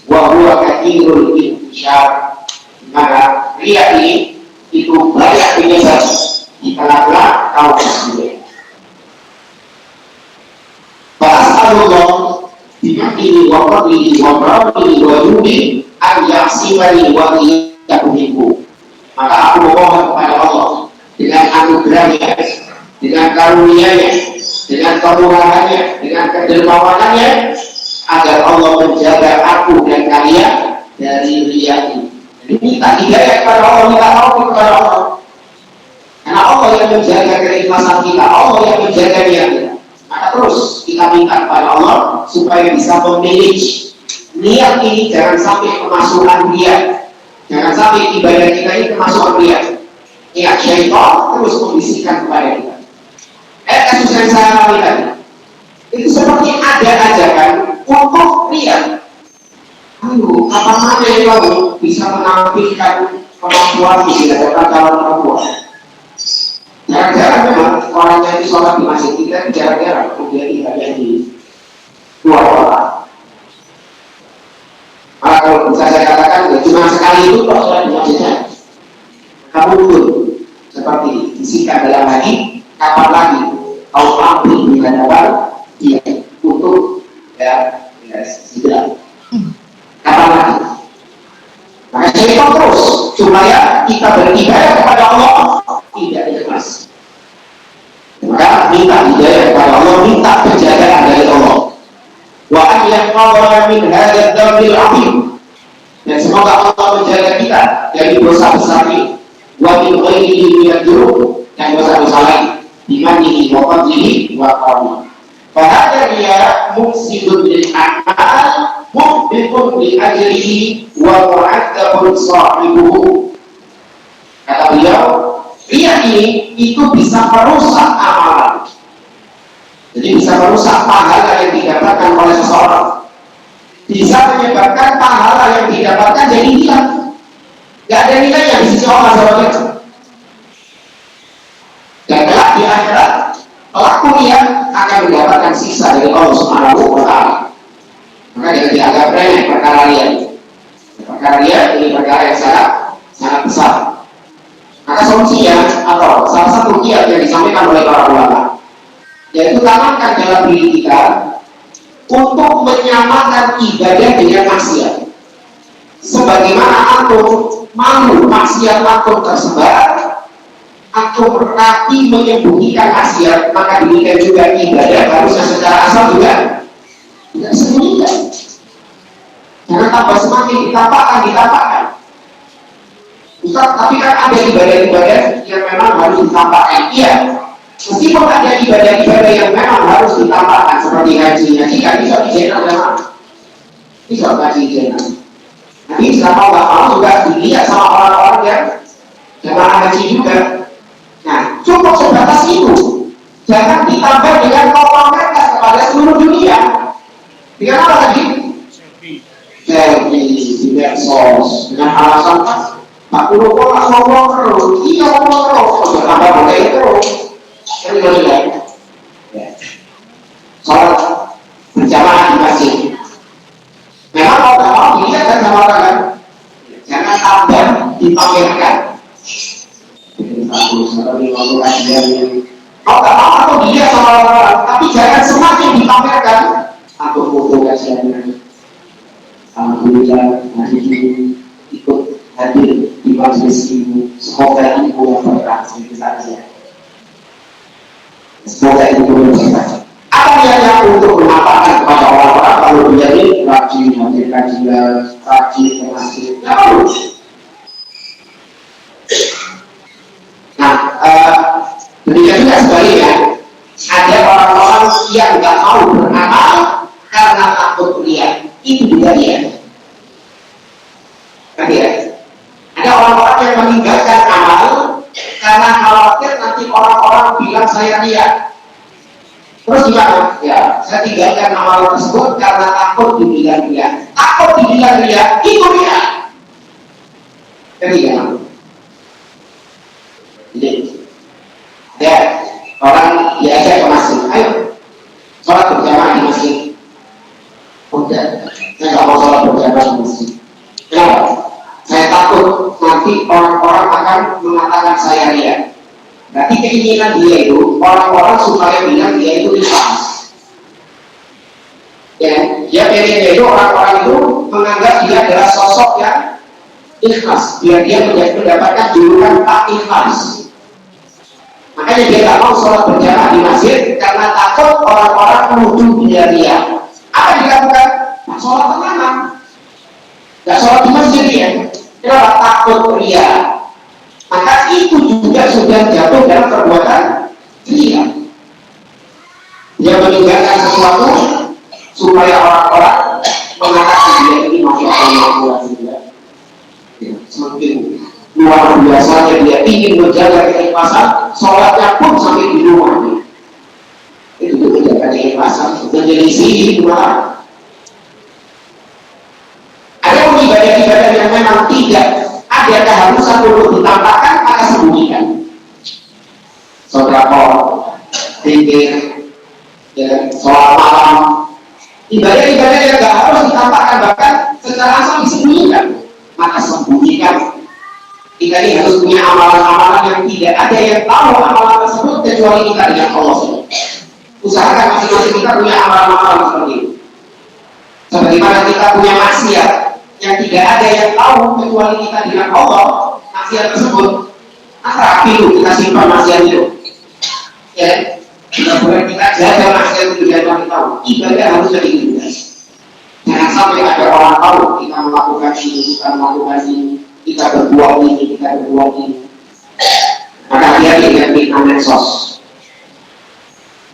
Wa huwa kathirul intishar. Maka riya ini itu banyak menyebar di tengah-tengah kaum muslimin. Fa'as'alullah bimakini wa qadlihi wa barakatihi wa judi an ya'simani wa iyyakum. Maka aku memohon kepada Allah dengan anugerahnya dengan karunia-Nya, dengan kemurahan-Nya, dengan kedermawanannya, agar Allah menjaga aku dan kalian dari riya ini. Jadi minta hidayah kepada Allah, minta taufik kepada Allah. Karena Allah yang menjaga keikhlasan kita, Allah yang menjaga niat kita. Maka terus kita minta kepada Allah supaya bisa memanage niat ini, jangan sampai kemasukan riya, jangan sampai ibadah kita ini kemasukan riya. Niat syaitan terus membisikkan kepada kita. Kasus yang saya alami tadi, itu seperti ada ajakan untuk riya. Aduh, apa mana yang kamu bisa menampilkan kemampuan di hadapan calon perempuan? Jarang-jarang memang orang yang sholat di masjid kita, jarang-jarang kemudian ibadah di luar kota. Malah kalau bisa saya katakan, ya cuma sekali itu kalau sholat di masjidnya, kamu pun seperti disikat dalam hati, kapan lagi kau mampu di hadapan dia untuk segera. Kapan lagi? Maka syaitan terus supaya kita beribadah kepada Allah tidak ikhlas. Maka minta hidayah kepada Allah, minta penjagaan dari Allah. Wa an yahfadhana min hadzal dzambil 'adzim. Dan semoga Allah menjaga kita dari dosa besar ini. Wa min ghairihi minadz dzunub, dan dosa-dosa lain. Bimanihi wa fadlihi wa karamah. Fa hadza dia mufsidun lil a'mal, muhbitun li ajrihi wa mu'adzabun sahibuhu. Kata beliau, riya ini itu bisa merusak amalan. Jadi bisa merusak pahala yang didapatkan oleh seseorang. Bisa menyebabkan pahala yang didapatkan jadi hilang. Gak ada nilainya di sisi Allah SWT. Dan kelak di akhirat, pelaku riya akan mendapatkan siksa dari Allah Subhanahu wa Ta'ala. Maka jangan dianggap remeh perkara riya ini. Perkara riya ini perkara yang sangat besar. Maka solusinya atau salah satu kiat yang disampaikan oleh para ulama, yaitu tanamkan dalam diri kita untuk menyamakan ibadah dengan maksiat. Sebagaimana antum malu maksiat antum tersebar, antum berarti menyembunyikan maksiat, maka demikian juga ibadah harusnya secara asal juga tidak sembunyikan. Jangan tambah semakin ditampakkan. Ustaz, tapi kan ada ibadah-ibadah yang memang harus ditampakkan. Iya, meskipun ada ibadah-ibadah yang memang harus ditampakkan, seperti haji kan bisa dijenak sama, bisa haji jenak. Nanti selama nggak mau juga dilihat sama orang-orang yang jamaah haji juga. Nah, cukup sebatas itu. Jangan ditambah dengan komplementas kepada seluruh dunia. Dengan apa tadi? Selfie di medsos dengan alasan Pak Kulo kok nggak ngomong terus? Iya ngomong terus. Kenapa boleh terus? Kan tidak. Sholat berjamaah di masjid. Memang kalau nggak mau dilihat kan sama orang kan? Jangan tambah dipamerkan. Kalau nggak mau atau dilihat sama orang, tapi jangan semakin dipamerkan. Aku foto kajiannya. Alhamdulillah hari ini ikut hadir di majelis ibu. Semoga ibu yang berkah sedikit saja. Semoga ibu berkah. Apa niatnya untuk menampakkan kepada orang-orang kalau dia ini rajin hadir kajian, rajin ke masjid? Ya bagus. Nah, demikian juga sebaliknya, ada orang-orang yang nggak mau beramal karena takut riya. Itu juga riya. Kan ya? Ada orang-orang yang meninggalkan amal karena khawatir nanti orang-orang bilang saya riya. Terus gimana? Ya, saya tinggalkan amal tersebut karena takut dibilang riya. Takut dibilang riya, itu riya. Ketiga. Jadi, ya orang diajak ke masjid, ayo sholat berjamaah di masjid. Udah, saya nggak mau sholat berjamaah di masjid. Kenapa? Saya takut nanti orang-orang akan mengatakan saya riya. Berarti keinginan dia itu orang-orang supaya bilang dia itu ikhlas. Ya, dia pengennya itu orang-orang itu menganggap dia adalah sosok yang ikhlas, biar dia mendapatkan julukan tak ikhlas. Makanya dia nggak mau sholat berjamaah di masjid karena takut orang-orang menuduh dia ria. Apa yang dilakukan? Nah, sholat tenang, nggak sholat di masjid ya. Kenapa? Takut ria. Maka itu juga sudah jatuh dalam perbuatan ria. Dia meninggalkan sesuatu supaya orang-orang mengatakan dia ini masuk Allah juga. Semakin luar biasanya dia ingin menjaga keikhlasan, sholatnya pun sampai di rumahnya. Itu menjaga keikhlasan, menyelisih dua. Ada ibadah-ibadah yang memang tidak ada keharusan untuk ditampakkan, maka sembunyikan. Sedekah, zikir, sholat malam, ibadah-ibadah yang tidak harus ditampakkan, bahkan secara asal disembunyikan, maka sembunyikan. Kita ini harus punya amalan-amalan yang tidak ada yang tahu amalan tersebut kecuali kita dengan Allah. Usahakan masing-masing kita punya amalan-amalan seperti itu. Sebagaimana kita punya maksiat yang tidak ada yang tahu kecuali kita dengan Allah, maksiat tersebut, rapi itu kita simpan maksiat itu. Ya, kita jaga maksiat itu tidak tahu. Ibadah harus jadi ibadah. Jangan sampai ada orang tahu kita melakukan ini, kita melakukan ini, kita berbuat ini, kita berbuat ini. Maka hati-hati dengan fitnah medsos.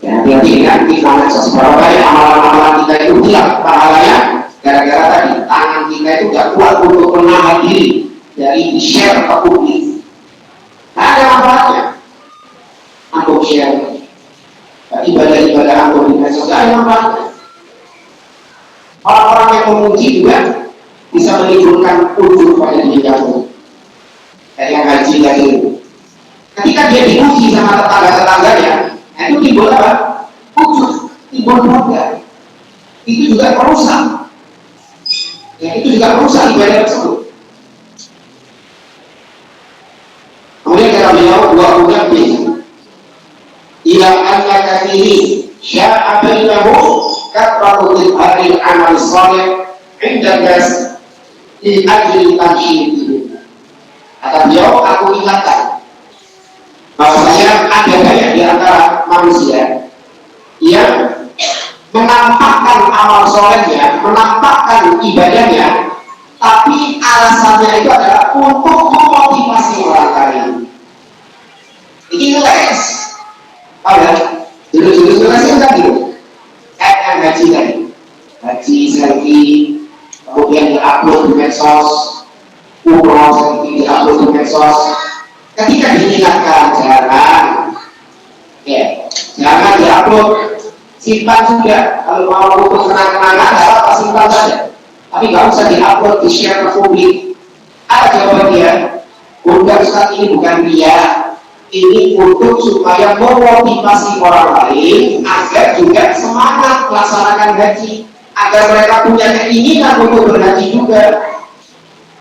Ya, hati-hati dengan fitnah medsos. Berapa banyak amalan-amalan kita itu hilang pahalanya gara-gara tadi tangan kita itu tidak kuat untuk menahan diri dari di-share ke publik. Nah, ada manfaatnya. Antum share ibadah-ibadah antum di medsos, ada manfaatnya. Orang-orang yang memuji juga bisa menimbulkan ujub pada diri kamu. Kayak yang haji tadi. Ketika dia dipuji sama tetangga-tetangganya, itu timbul apa? Ujub, timbul bangga. Itu juga merusak. Ya, itu juga merusak ibadah tersebut. Kemudian kata beliau, dua punya ila anna kathiri sya'a bainahu katratu tidharil amal salih inda nas li ajli tamshin. Kata beliau, aku ingatkan bahwasanya ada banyak di antara manusia yang menampakkan amal solehnya, menampakkan ibadahnya, tapi alasannya itu adalah untuk memotivasi orang lain. Ini les. Ada judul-judul lesnya kan gitu. Kayak yang haji tadi, haji selfie, kemudian diupload di medsos, umroh selfie diupload di medsos. Ketika diingatkan jangan diupload, simpan juga. Kalau mau untuk kenang-kenangan, apa simpan saja. Tapi nggak usah diupload, di share ke publik. Apa jawaban dia? Bukan Ustaz, ini bukan dia. Ini untuk supaya memotivasi orang lain agar juga semangat melaksanakan haji, agar mereka punya keinginan untuk berhaji juga,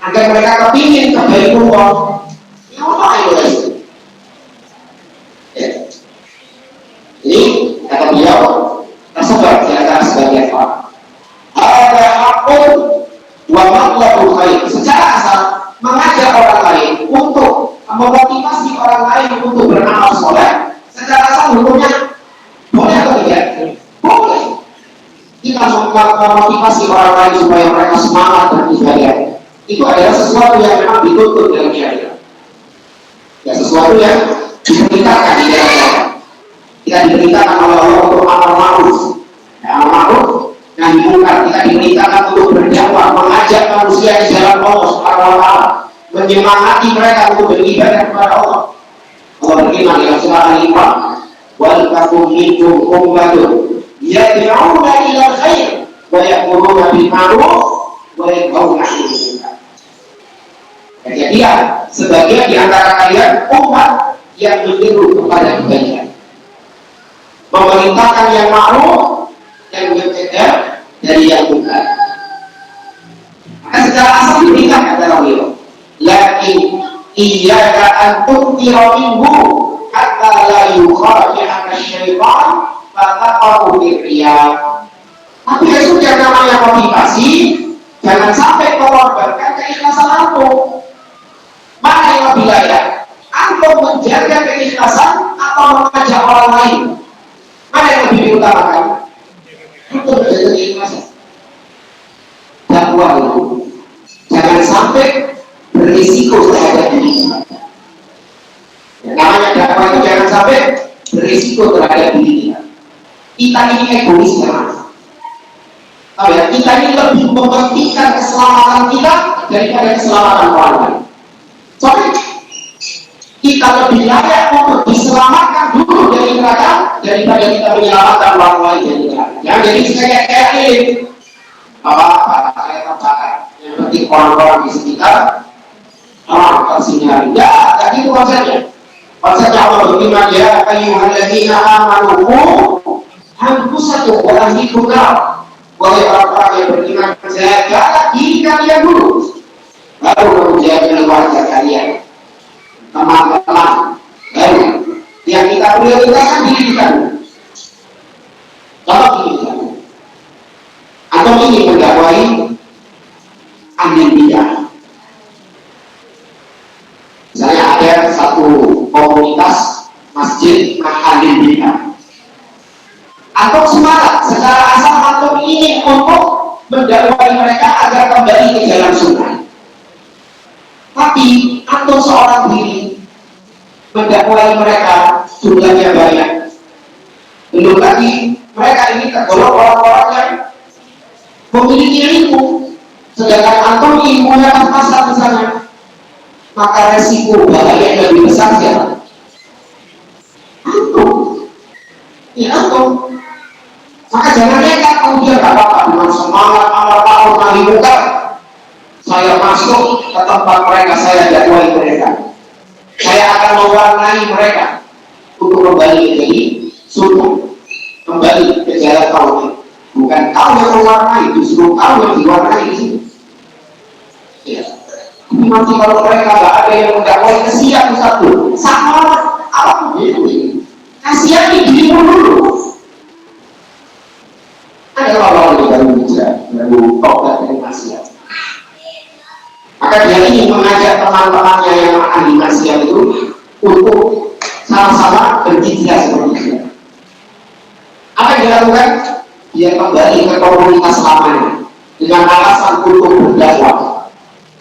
agar mereka kepingin ke Baitullah. Ya apa itu? Ya. Ini kata beliau tersebar di antara sebagian orang. Ada akun wa matlabul khair. Secara asal mengajak orang lain untuk memotivasi orang lain untuk beramal soleh, secara asal hukumnya boleh atau tidak? Boleh. Kita memotivasi orang lain supaya mereka semangat beribadah. Itu adalah sesuatu yang memang dituntut dalam syariat. Ya, sesuatu yang diperintahkan di dalam syariat. Kita diperintahkan oleh Allah untuk amal ma'ruf. Amal ma'ruf yang dimungkar. Kita diperintahkan untuk berdakwah, mengajak manusia di jalan Allah Subhanahu wa taala, menyemangati mereka untuk beribadah kepada Allah. Allah berfirman dalam surah Al-Imran, "Wal takum minkum ummatun yad'una ila khair wa ya'muruna bil ma'ruf wa yanhauna 'anil munkar." Kejadian sebagian di antara kalian umat yang menyeru kepada kebaikan, memerintahkan yang ma'ruf dan mencegah dari yang munkar. Maka secara asal diperintah kata beliau, lakin iyyaka an tu'tira minhu hatta la yukhadi'aka syaitan fataqahu birriya. Tapi itu yang namanya motivasi, jangan sampai mengorbankan keikhlasan aku. Mana yang lebih layak? Antum menjaga keikhlasan atau mengajak orang lain? Mana yang lebih diutamakan? Antum menjaga keikhlasan. Dakwah itu jangan sampai berisiko terhadap diri. Namanya dakwah itu jangan sampai berisiko terhadap diri kita. Kita ini egois ya mas. Kita ini lebih mementingkan keselamatan kita daripada keselamatan orang lain. Soalnya kita lebih layak untuk diselamatkan dulu dari neraka daripada kita menyelamatkan orang lain dari neraka. Ya, jadi saya kayak ini, apa saya katakan, yang penting orang-orang di sekitar orang tersinyali. Ya, jadi itu konsepnya. Konsepnya Allah berfirman ya, ayyuhalladzina amanu anfusakum wa ahlikum nar. Wahai orang-orang yang beriman, jagalah diri kalian dulu, baru menjaga keluarga kalian, teman-teman, baru yang kita prioritaskan diri kita. Kalau ini, atau ini mendakwai ahli bidah. Misalnya ada satu komunitas masjid ahli bidah. Atau semangat secara asal atau ini untuk mendakwai mereka agar kembali ke jalan sunnah. Tapi atau seorang diri mendakwai mereka jumlahnya banyak. Belum lagi mereka ini tergolong orang-orang yang memiliki ilmu, sedangkan antum ilmunya pas-pasan di sana, maka resiko bahaya yang lebih besar siapa? Antum. Ya antum. Maka jangan nekat kemudian gak apa-apa dengan semangat awal tahun kali muka saya masuk ke tempat mereka, saya dakwai mereka, saya akan mewarnai mereka untuk kembali menjadi sunnah, kembali ke jalan tauhid. Bukan kau yang mewarnai, justru kau yang diwarnai di sini. Ya. Tapi nanti kalau mereka gak ada yang mendakwai, kesian satu sama apa itu? Kasihani dirimu dulu. Ada orang yang baru bicara, baru tobat dari maksiat. Maka dia ingin mengajak teman-temannya yang ahli maksiat itu untuk sama-sama berjihad seperti dia. Apa yang dilakukan? Dia kembali ke komunitas lamanya dengan alasan untuk berdakwah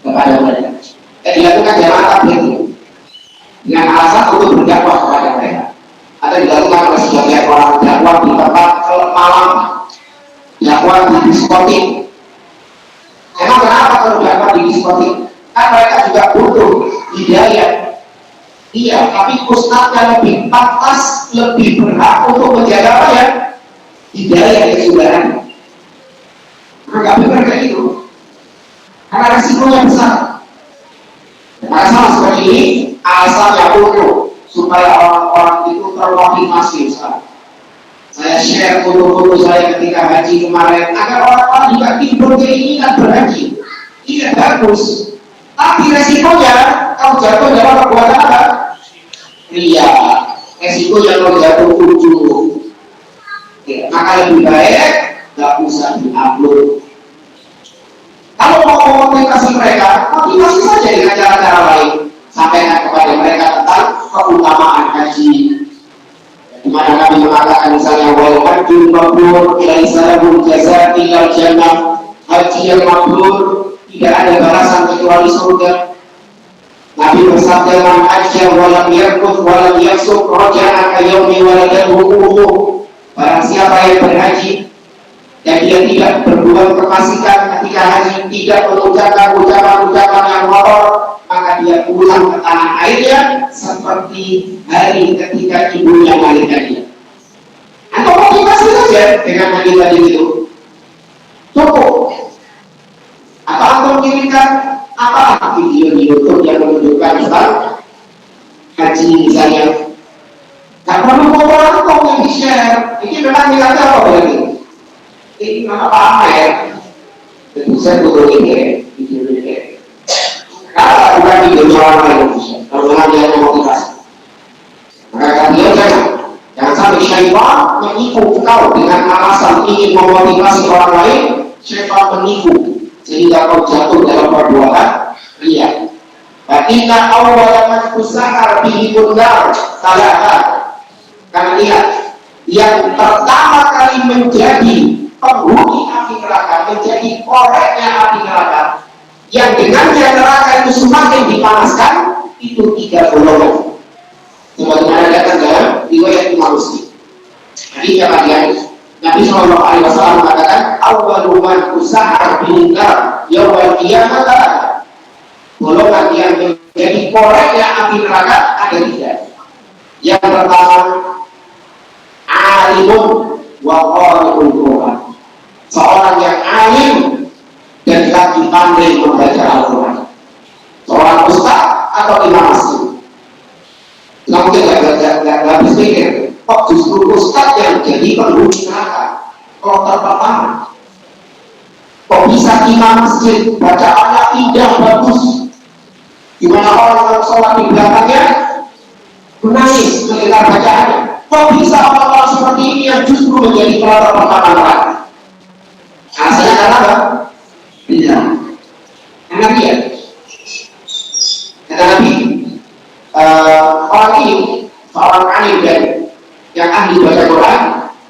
kepada mereka. Dilakukan jamaah tabligh dengan alasan untuk berdakwah kepada mereka. Atau dilakukan oleh sebagian orang dakwah di tempat malam, dakwah di diskotik. Emang kenapa kalau dakwah di diskotik? Kan mereka juga butuh hidayah. Iya, tapi ustadznya lebih pantas, lebih berhak untuk menjaga apa ya? Hidayah kesudahan. Nggak benar kayak itu. Karena resikonya besar. Maka sama seperti ini, alasannya untuk supaya orang-orang itu termotivasi misalnya. Saya share foto-foto saya ketika haji kemarin agar orang-orang juga timbul keinginan berhaji. Iya bagus, tapi resikonya kalau jatuh dalam perbuatan apa? Iya, resiko yang kalau jatuh ujung. Ya, maka lebih baik nggak usah diupload. Kalau mau memotivasi mereka, motivasi saja dengan cara-cara lain. Sampaikan kepada mereka tentang keutamaan haji. Di mana kami mengatakan misalnya wal hajjul mabrur laisa lahu jazaa illa jannah. Haji yang mabrur tidak ada balasan kecuali surga. Nabi bersabda man hajja wa lam yarfud wa lam yafsuq raja'a ka yaumi waladahu ummuh. Barang siapa yang berhaji dan dia tidak berbuat kefasikan ketika haji, tidak mengucapkan ucapan-ucapan yang kotor, maka dia pulang ke tanah airnya seperti hari ketika ibunya melahirkan dia. Atau motivasi saja dengan hadis tadi itu cukup. Atau antum kirimkan apa video di YouTube yang menunjukkan tentang haji misalnya. Tak perlu foto antum yang di-share. Ini memang niatnya apa berarti? Ini nama pamer. Tentu saya foto ini, video ini. Kalau bukan video orang lain, kalau memang dia motivasi, maka dia jangan sampai syaitan menipu kau dengan alasan ingin memotivasi orang lain. Syaitan menipu sehingga kau jatuh dalam perbuatan riya. Dan inna awwala man tusahar bihi nar salahat. Karena lihat, yang pertama kali menjadi penghuni api neraka, menjadi koreknya api neraka, yang dengannya neraka itu semakin dipanaskan, itu 3 golongan. Sebagaimana datang dalam riwayat Imam Muslim. Jadi kalian Nabi Shallallahu Alaihi Wasallam mengatakan, awwalu man tusahar bihi nar yaumil qiyamah. Golongan yang menjadi koreknya api neraka ada 3. Yang pertama, alimun wa qari'ul Quran. Seorang yang alim dan lagi pandai membaca Al-Quran. Seorang ustaz atau imam masjid. Nah, mungkin nggak habis pikir, kok justru ustaz yang jadi penghuni neraka? Kloter pertama. Kok bisa imam masjid bacaannya indah bagus? Gimana orang sholat di belakangnya menangis mendengar bacaannya? Kok bisa orang-orang seperti ini yang justru menjadi kloter pertama neraka? Alasannya karena apa? Tidak. Karena dia kata Nabi, orang ini seorang alim dan yang ahli baca Quran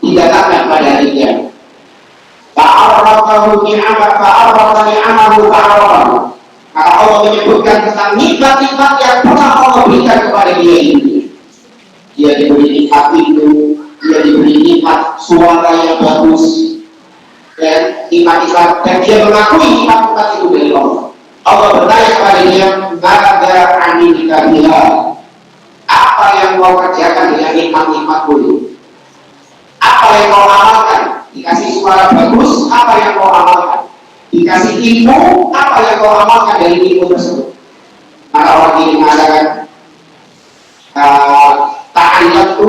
didatangkan pada hari dia. Ta'arrafahu ni'amahu ta'arrafahu. Maka Allah menyebutkan tentang nikmat-nikmat yang pernah Allah berikan kepada dia ini. Dia diberi nikmat itu, dia diberi nikmat suara yang bagus, dan nikmat-nikmat, dan dia mengakui nikmat-nikmat itu dari Allah. Allah bertanya kepada dia, "Mada amilika biha?" Apa yang kau kerjakan dengan nikmat-nikmatku itu? Apa yang kau amalkan? Dikasih suara bagus, apa yang kau amalkan? Dikasih ilmu, apa yang kau amalkan dari ilmu tersebut? Maka orang ini mengatakan, ta'ayyatu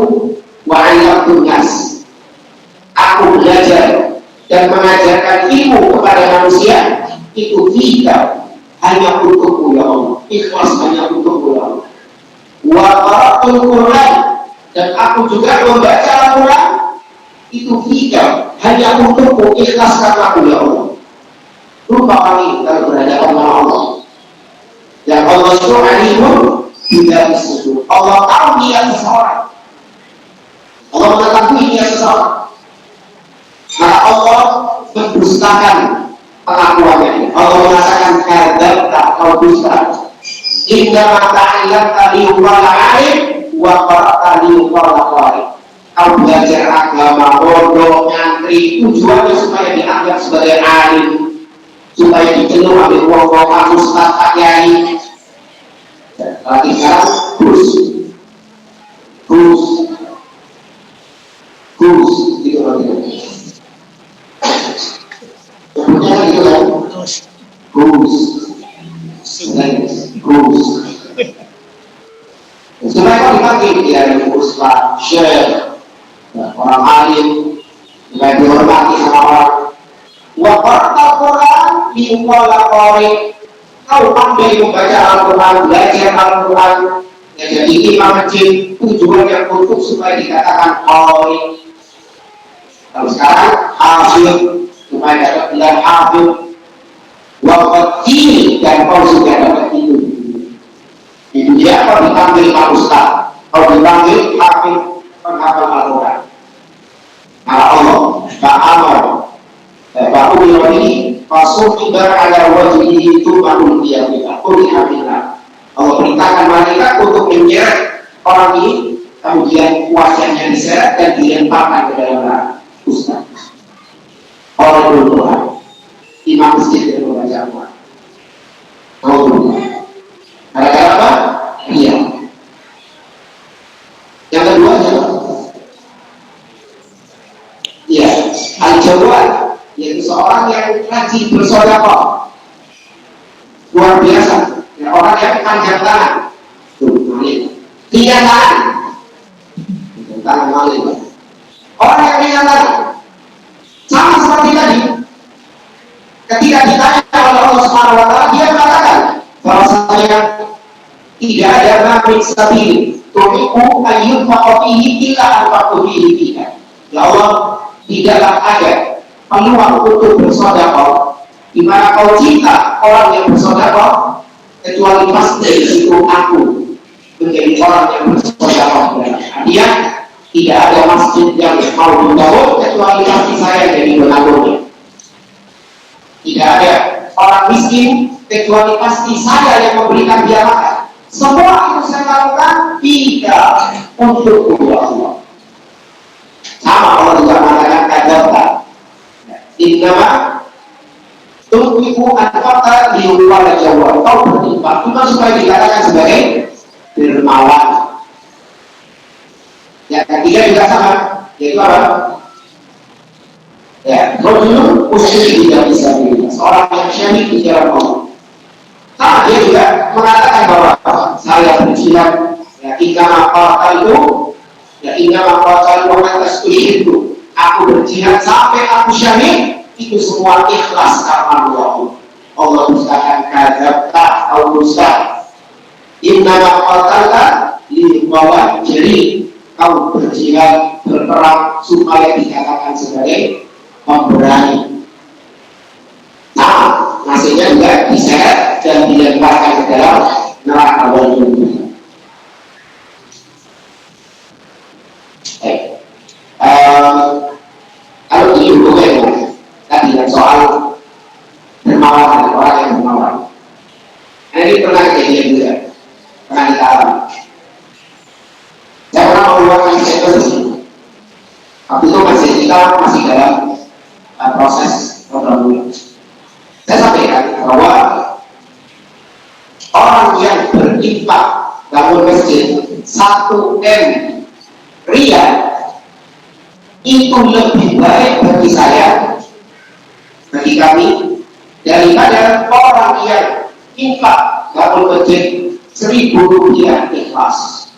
wa 'allamtu nas. Aku belajar dan mengajarkan ilmu kepada manusia itu tidak hanya untukmu ya Allah, ikhlas hanya untukmu ya Allah. Wa qara'tul Quran, dan aku juga membaca Al-Quran itu tidak hanya untukmu, ikhlas karena aku ya Allah. Lupa kami kalau berhadapan dengan Allah. Dan Allah itu alimun tidak disuruh. Allah tahu niat seseorang. Allah mengetahui niat seseorang. Maka Allah mendustakan pengakuannya. Allah mengatakan kadzabta kau dusta. Inna ta'allamta liyuqala 'alim wa qara'ta liyuqala qari. Kau belajar agama, bodoh, nyantri, tujuannya supaya dianggap sebagai alim, supaya dicelup oleh wong-wong ustaz pak kiai. Tapi sekarang terus gitu lagi. Sebutnya gitu kan? Gus. Supaya kau dipanggil dia ustaz, syekh, orang alim, supaya dihormati sama orang. Wa qara'al Quran liuqala qari. Kau pandai membaca Al-Quran, belajar Al-Quran, ya jadi imam masjid, tujuan yang untuk supaya dikatakan qari. Kalau sekarang hafid, supaya dapat gelar hafid. Wa qadini, dan kau sudah dapat itu. Itu dia kau dipanggil Pak Ustaz, kau dipanggil hafid penghafal Al-Quran. Maka Allah ta'ala Bapak bilang ini pasuk ibar ala wajhihi tu'manul qiyamah qulhamillah. Allah perintahkan malaikat untuk menyeret orang ini, kemudian wajahnya diseret dan dilemparkan ke dalam neraka. Ustaz, orang berdoa, imam masjid yang membaca Al-Quran. Gara-gara apa? Iya. Yang kedua adalah iya, al-jawad, yaitu seorang yang rajin bersedekah, luar biasa, ya, orang yang panjang tangan, ringan tangan malih, orang yang ringan tangan, sama seperti tadi, ketika ditanya oleh Allah Subhanahu Wa Taala, dia mengatakan bahwasanya tidak ada nabi sabil, tumiku ayyun faqatihi illa al-faqatihi tidak. Ya Allah, tidaklah ada peluang untuk bersedekah di mana kau cinta orang yang bersedekah kecuali pasti itu aku menjadi orang yang bersedekah dalam hadiah. Tidak ada masjid yang mau dibangun kecuali pasti saya jadi donaturnya. Tidak ada orang miskin kecuali pasti saya yang memberikan dia makan. Semua itu saya lakukan tidak untuk Allah. Sama Allah juga mengatakan kadzabta. Innama tunfiqu an-nafaqata liyuwalla jawab. Kau berinfak cuma supaya dikatakan sebagai dermawan. Yang ketiga juga sama, yaitu apa? Ya, rajulun usri tidak bisa dilihat. Seorang yang syahid di jalan Allah. Sama dia juga mengatakan bahwa saya berjihad, ya inna maqatal atas itu. Aku berjihad sampai aku syahid, itu semua ikhlas karena Allah. Allah mengatakan kadzabta au dusta. Inna maqatalka liwala jadi kau berjihad berperang supaya dikatakan sebagai pemberani. Nah, nasibnya juga diseret dan dilemparkan ke dalam neraka wal-jannah. Kalau dihubungkan tadi yang soal dermawan, orang yang dermawan. Nah, ini pernah kejadian juga, pernah dialami. Saya pernah mengeluarkan statement di sini. Waktu itu kita masih dalam proses program bulan. Saya sampaikan bahwa orang yang berinfak bangun masjid 1 M riyal itu lebih baik bagi saya, bagi kami, daripada orang yang infak bangun masjid 1.000 rupiah ikhlas.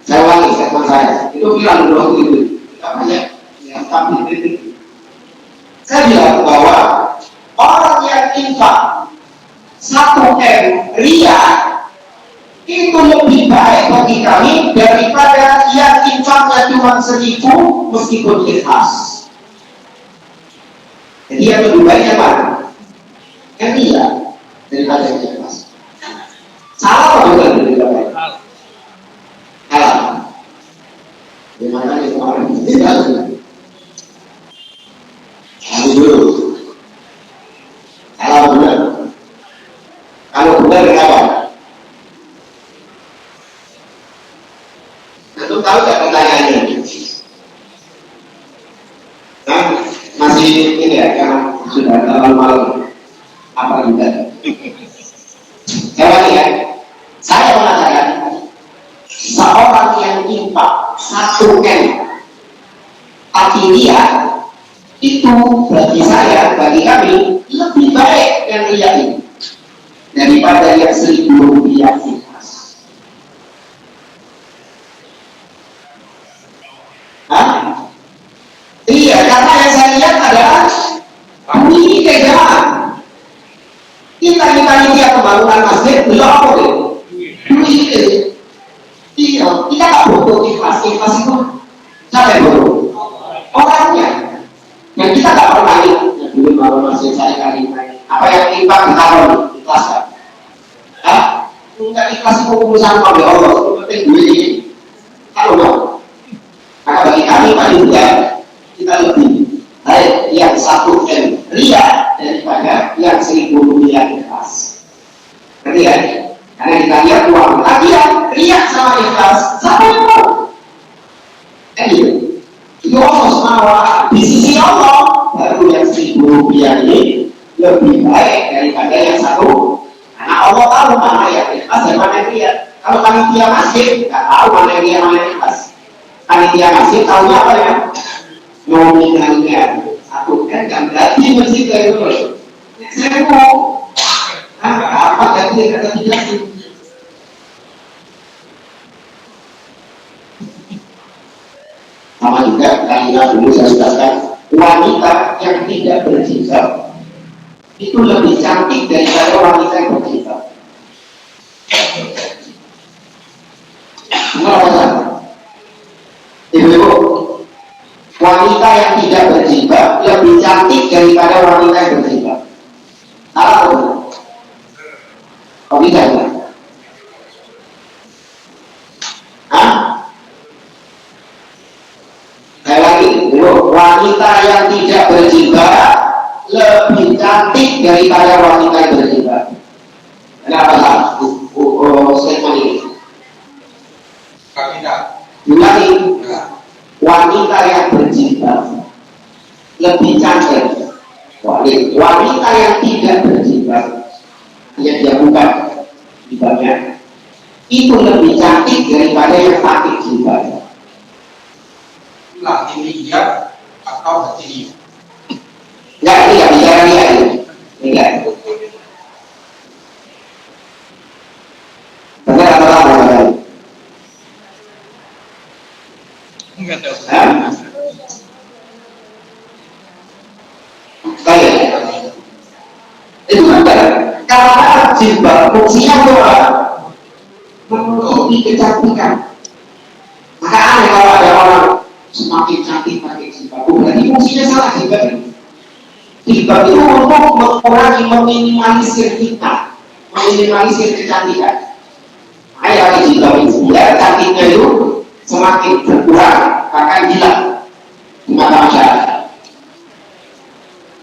Saya ulangi statement saya. Itu bilang dulu waktu itu. Kita banyak yang tampil kritik. Saya bilang bahwa orang yang infak 1 M riyal itu lebih baik bagi kami daripada yang infaknya cuma 1.000 meskipun ikhlas. Jadi yang lebih baik yang mana? Yang riyal daripada yang ikhlas. Salah atau betul lebih baik? Salah. Gimana itu orang ini salah? Kalau dulu, salah benar. Kalau benar kenapa? Tentu tahu tak pertanyaannya? Nah, masih ini ya, karena sudah terlalu malam. Apa juga? Saya ya, saya mengatakan seorang yang infak 1 M tapi dia itu bagi saya, bagi kami lebih baik yang dia ini daripada yang 1.000 rupiah ikhlas. Iya, karena yang saya lihat adalah bunyi kegiatan. Kita dia pembangunan masjid belum apa deh? Bunyi itu. Iya, kita tak butuh ikhlas itu siapa yang butuh? Orangnya. Yang kita tak pernah lihat. Yang dulu bangun masjid saya kali ini. Apa yang ikhlas ditaruh ikhlas kan? Enggak ikhlas itu urusan oleh Allah. Penting duit ini. Kalau dong. Maka bagi kami paling juga kita lebih baik yang 1 M riyal daripada yang 1.000 rupiah ikhlas. Ngerti ya? Karena kita lihat uang hadiah, riak sama ikhlas, siapa yang mau? Itu Allah SWT di sisi Allah baru yang 1.000 rupiah ini lebih baik daripada yang 1. Karena Allah tahu mana yang ikhlas dan mana yang riak. Kalau panitia masjid nggak tahu mana yang riak mana yang ikhlas. Panitia masjid tahunya apa ya? Nominalnya 1 kan nggak berarti masjid kayak itu. Saya mau apa tadi kata tidak sih? Sama juga kalian dulu saya jelaskan, wanita yang tidak berjilbab itu lebih cantik daripada wanita yang berjilbab. Kenapa? Ibu-ibu, wanita yang tidak berjilbab lebih cantik daripada wanita yang berjilbab. Salah tuh. Oh tidak ya? Hah? Saya lagi, wanita yang tidak berjilbab lebih cantik daripada wanita yang berjilbab. Kenapa salah? Statement ini. Ulangi. Wanita yang berjilbab lebih cantik. Wanita yang tidak berjilbab, yang dia buka jilbabnya, itu lebih cantik daripada yang pakai jilbab. Lah ini dia atau hati Enggak, ini nggak bicara dia ini. Enggak. Benar atau salah? enggak tahu. Baik. Itu benar. Karena jilbab fungsinya apa? Menutupi kecantikan. Maka aneh kalau ada orang semakin cantik pakai jilbab. Berarti fungsinya salah jilbab ini. Jilbab itu untuk mengurangi, meminimalisir kita, meminimalisir kecantikan. Makanya pakai jilbab itu, ya cantiknya itu semakin berkurang, akan hilang di mata masyarakat.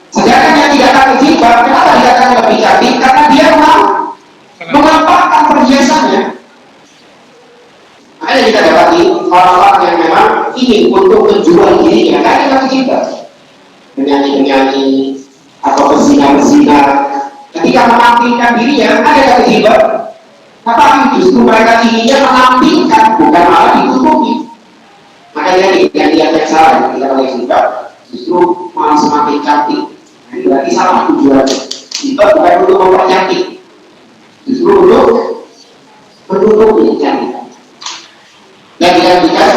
Sedangkan yang tidak pakai jilbab, kenapa dikatakan lebih cantik? Karena dia mengampakkan perhiasannya. Makanya kita dapati orang-orang yang memang ingin untuk menjual dirinya, karena pakai jilbab. Penyanyi-penyanyi atau pesina-pesina, ketika menampilkan dirinya, ada pakai jilbab. Tapi justru mereka inginnya menampilkan, bukan malah ditutupi. Makanya yang salah ketika pakai jilbab, justru malah semakin cantik. Nah, berarti salah tujuannya. Jilbab bukan untuk mempercantik, justru untuk menutupi kecantikan. Dan dilanjutkan,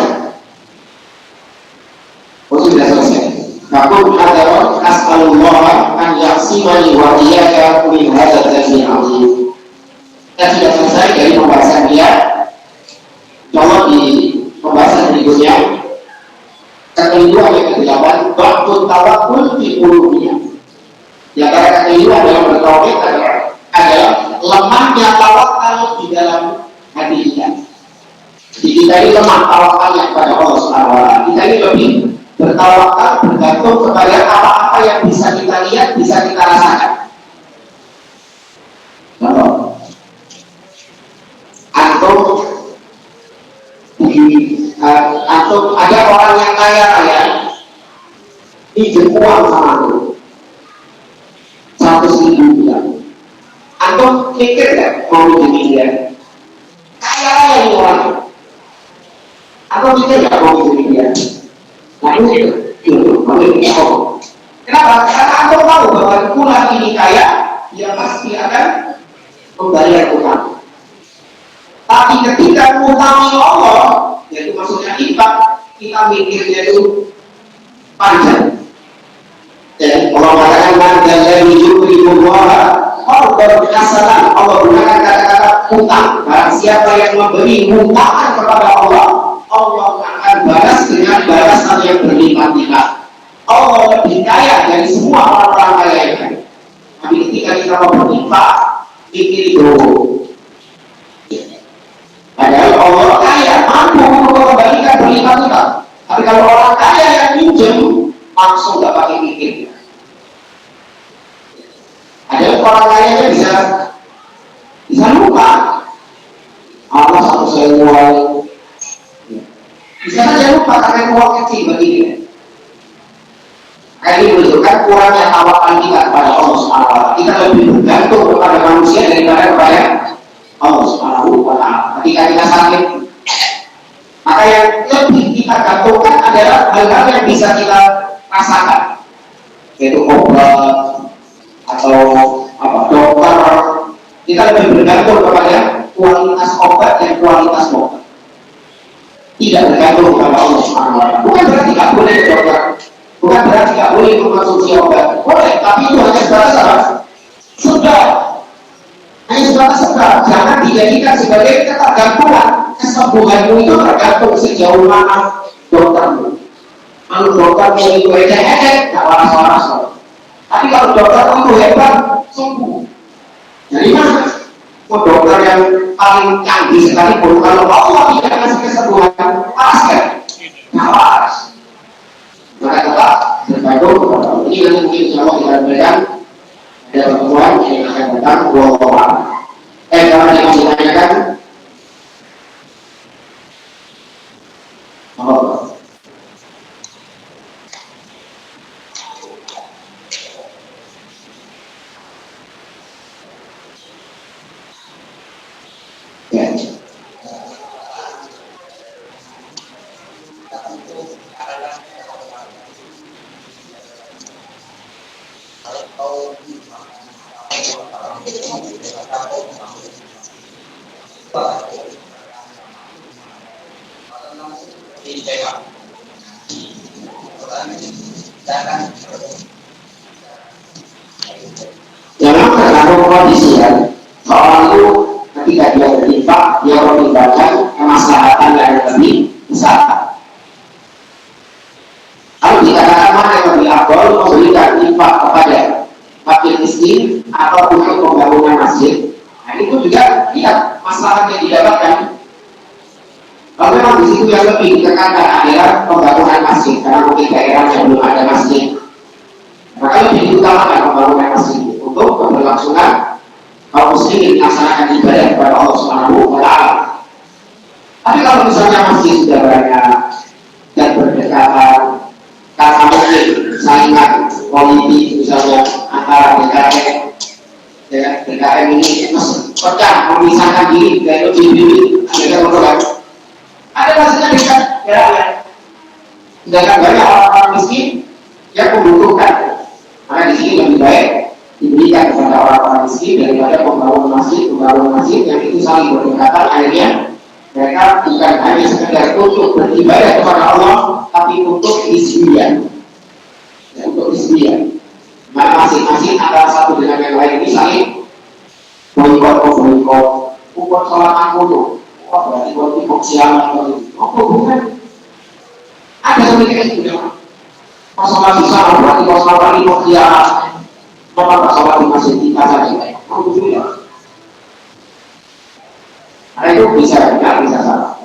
sudah selesai. Fakul hadaron as'alullah an yaksimani wa iyaka min hadzal dzamil 'azim. Kita sudah selesai dari pembahasan dia. Contoh di pembahasan berikutnya, kekeliruan yang ke-8, ba'dut tawakkul fi qulubina. Di antara kekeliruan dalam bertauhid adalah lemahnya tawakal di dalam hati kita. Jadi kita ini lemah tawakalnya kepada Allah Subhanahu wa taala. Kita ini lebih bertawakal, bergantung kepada apa-apa yang bisa kita lihat, bisa kita rasakan. Contoh, atau ada orang yang kaya pinjam uang sama aku 100.000 bulan. Antum mikir nggak mau pinjam dia? Kaya yang orang. Antum mikir nggak mau pinjam dia? Nah itu kenapa? Karena antum tahu bahwa pulang ini kaya, dia pasti akan membayar utang. Tapi ketika mengutangi Allah, yaitu maksudnya infak, kita mikirnya itu panjang. Dan Allah katakan man dzalladzi yuqridu Allah berhasanah. Allah gunakan kata-kata utang. Barang siapa yang memberi hutang kepada Allah, Allah akan balas dengan balasan yang berlipat-lipat. Allah lebih kaya dari semua orang-orang kaya yang ada. Tapi ketika kita mau berinfak, pikir itu. Padahal Allah kaya, mampu untuk mengembalikan berlipat-lipat. Tapi kalau orang kaya yang minjem, langsung gak pakai mikir. Ada orang kayanya bisa lupa. Allah satu sewa. Bisa saja lupa karena uang kecil bagi dia. Ini menunjukkan kurangnya tawakal kita kepada Allah Subhanahu wa taala. Kita lebih bergantung kepada manusia daripada kepada Allah Subhanahu wa taala. Ketika kita sakit, maka yang lebih kita gantungkan adalah hal-hal yang bisa kita rasakan, yaitu obat atau dokter. Kita lebih bergantung kepada kualitas obat dan kualitas obat, tidak bergantung kepada Allah Subhanahu wa taala. Bukan berarti tidak boleh ke dokter, bukan berarti tidak boleh mengkonsumsi obat, boleh, tapi itu hanya sebatas apa? Sebab. Hanya sebatas sebab, jangan dijadikan sebagai ketergantungan. Kesembuhanmu itu tergantung sejauh mana doktermu. Kalau doktermu itu ecek-ecek, tidak waras-waras. Tapi kalau dokter itu hebat, sembuh. Jadi mana? Dokter yang paling canggih sekalipun kalau Allah tidak kasih kesembuhan, paras kan? Nggak paras. Maka kita bergantung kepada Allah. Ini nanti mungkin insya Allah kita berikan ada pertemuan yang akan datang dua orang. Kalau yang masih tanyakan, apa? Jangan tergantung kondisi ya. Seorang itu ketika dia berinfak, dia mempertimbangkan kemaslahatan yang lebih besar. Kalau dikatakan mana yang lebih afdal, memberikan infak kepada fakir miskin atau untuk pembangunan masjid, nah itu juga lihat masalah yang didapatkan. Kalau memang di situ yang lebih ditekankan adalah pembangunan masjid, karena mungkin daerahnya belum ada masjid, maka lebih diutamakan pembangunan masjid untuk keberlangsungan kaum muslimin melaksanakan ibadah kepada Allah Subhanahu wa Ta'ala. Tapi kalau misalnya masjid sudah banyak dan berdekatan, karena mungkin saingan politik misalnya antara DKM dengan DKM ini pecah memisahkan diri dari lebih ada maksudnya dekat ya. Sedangkan banyak orang-orang miskin yang membutuhkan, maka di sini lebih baik diberikan kepada orang-orang miskin daripada membangun masjid yang itu saling berdekatan. Akhirnya mereka bukan hanya sekedar untuk beribadah kepada Allah, tapi untuk disembelihan, ya, untuk disembelihan. Maka masing-masing antara satu dengan yang lain ini saling boikot, ukur sholat aku berarti buat ikut siang bukan? Ada seperti itu ya. Masalah bisa berarti masalah ikut siang. Bapak sholat di masjid kita saja. Ya. Nah itu bisa salah.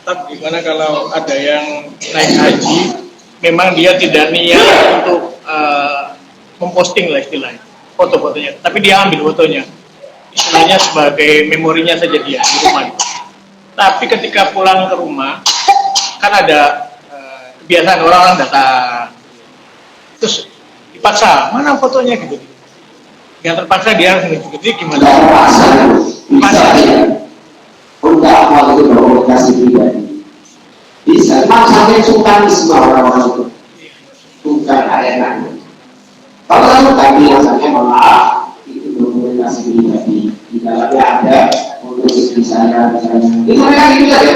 Tapi gimana kalau ada yang naik haji, memang dia tidak niat untuk memposting lah istilahnya foto-fotonya, tapi dia ambil fotonya, istilahnya sebagai memorinya saja dia di rumah. Tapi ketika pulang ke rumah, kan ada kebiasaan orang datang, terus dipaksa mana fotonya gitu. Yang terpaksa dia harus mengikuti gimana? Bisa ya. Untuk awal itu berkomunikasi pribadi. Bisa. Maksudnya suka semua orang-orang itu. Bukan arenanya. Kalau kamu tadi rasanya maaf, itu berkomunikasi pribadi. Di dalamnya ada untuk istri saya, itu mereka gitu saja.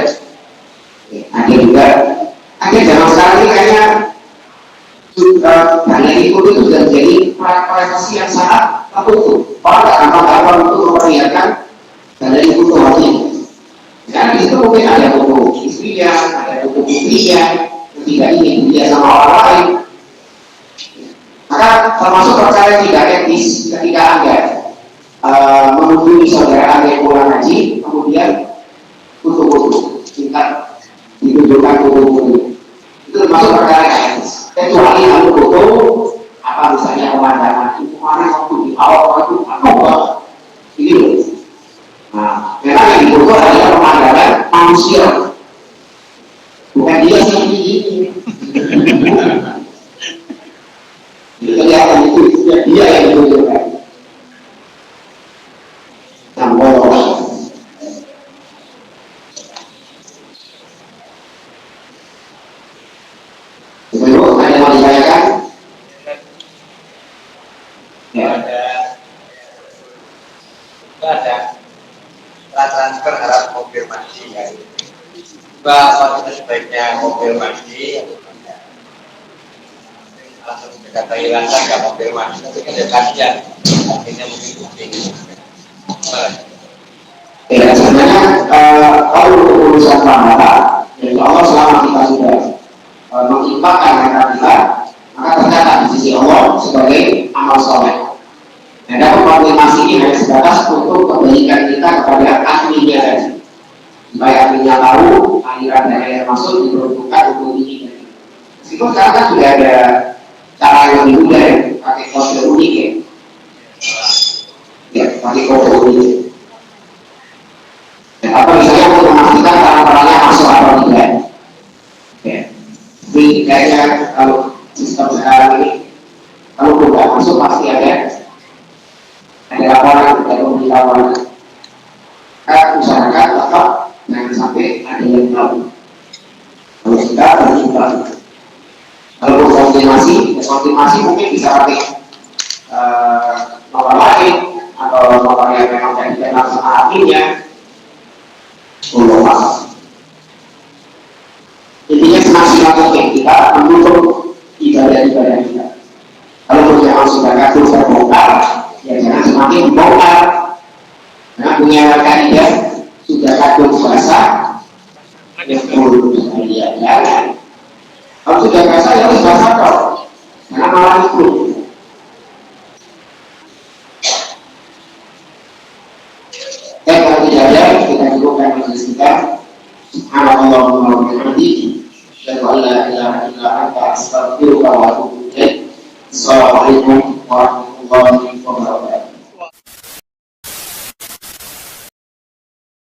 Ada juga, ada zaman sekarang ini kayaknya banyak itu sudah menjadi privasi yang sangat tertutup. Orang tak gampang untuk memperlihatkan dari foto wajib. Karena di situ mungkin ada foto istrinya, ada foto putrinya, ketika ingin dia sama orang lain. Maka termasuk perkara tidak etis ketika Anda mengunjungi saudara Anda yang pulang haji, kemudian foto-foto singkat ditunjukkan foto-foto. Itu termasuk perkara yang etis. Kecuali kalau foto apa misalnya pemandangan itu kemarin waktu di awal waktu ini loh. Nah, memang yang difoto adalah pemandangan manusia, bukan dia seperti ini. Kelihatan itu dia yang ditunjukkan. Sebelum ada yang ditanyakan? Ya. Ada transfer harap konfirmasi ya. Bahwa kita sebaiknya konfirmasi langsung kita hilangkan nggak konfirmasi, tapi kan ada kasihan akhirnya mungkin booking. Ya sebenarnya kalau urusan pahala Jadi Allah selama kita sudah mengimpakkan harta kita, maka tercatat di sisi Allah sebagai amal soleh. Dan dapat konfirmasi ini hanya sebatas untuk kebaikan kita kepada ahlinya saja. Supaya ahlinya tahu aliran dana yang masuk diperuntukkan untuk ini. Meskipun sekarang kan sudah ada cara yang lebih mudah ya, pakai kode unik ya. Ya, pakai kode unik. Dan apa misalnya untuk memastikan barang-barangnya masuk atau tidak. Ya. Jadi kayaknya kalau sistem sekarang ini kalau tidak masuk pasti ada laporan dan pemberitahuan. Kita usahakan tetap jangan sampai ada yang tahu. Kalau kita berjumpa, kalau konfirmasi mungkin bisa pakai nomor lain atau nomor yang memang tidak dikenal sama adminnya. Intinya semaksimal mungkin kita menutup ibadah-ibadah kita. Kalau jangan sudah kagum terbongkar, ya jangan semakin bongkar. Nah, punya kaidah sudah kagum basah, ya perlu sekalian jangan. Kalau sudah basah ya harus basah kok, karena malah itu. Dan kalau tidak ada, kita cukupkan majelis kita. Subhanallahumma wa bihamdihi, asyhadu an la ilaha illa anta, astaghfiruka wa atubu ilaik. Assalamualaikum warahmatullahi wabarakatuh.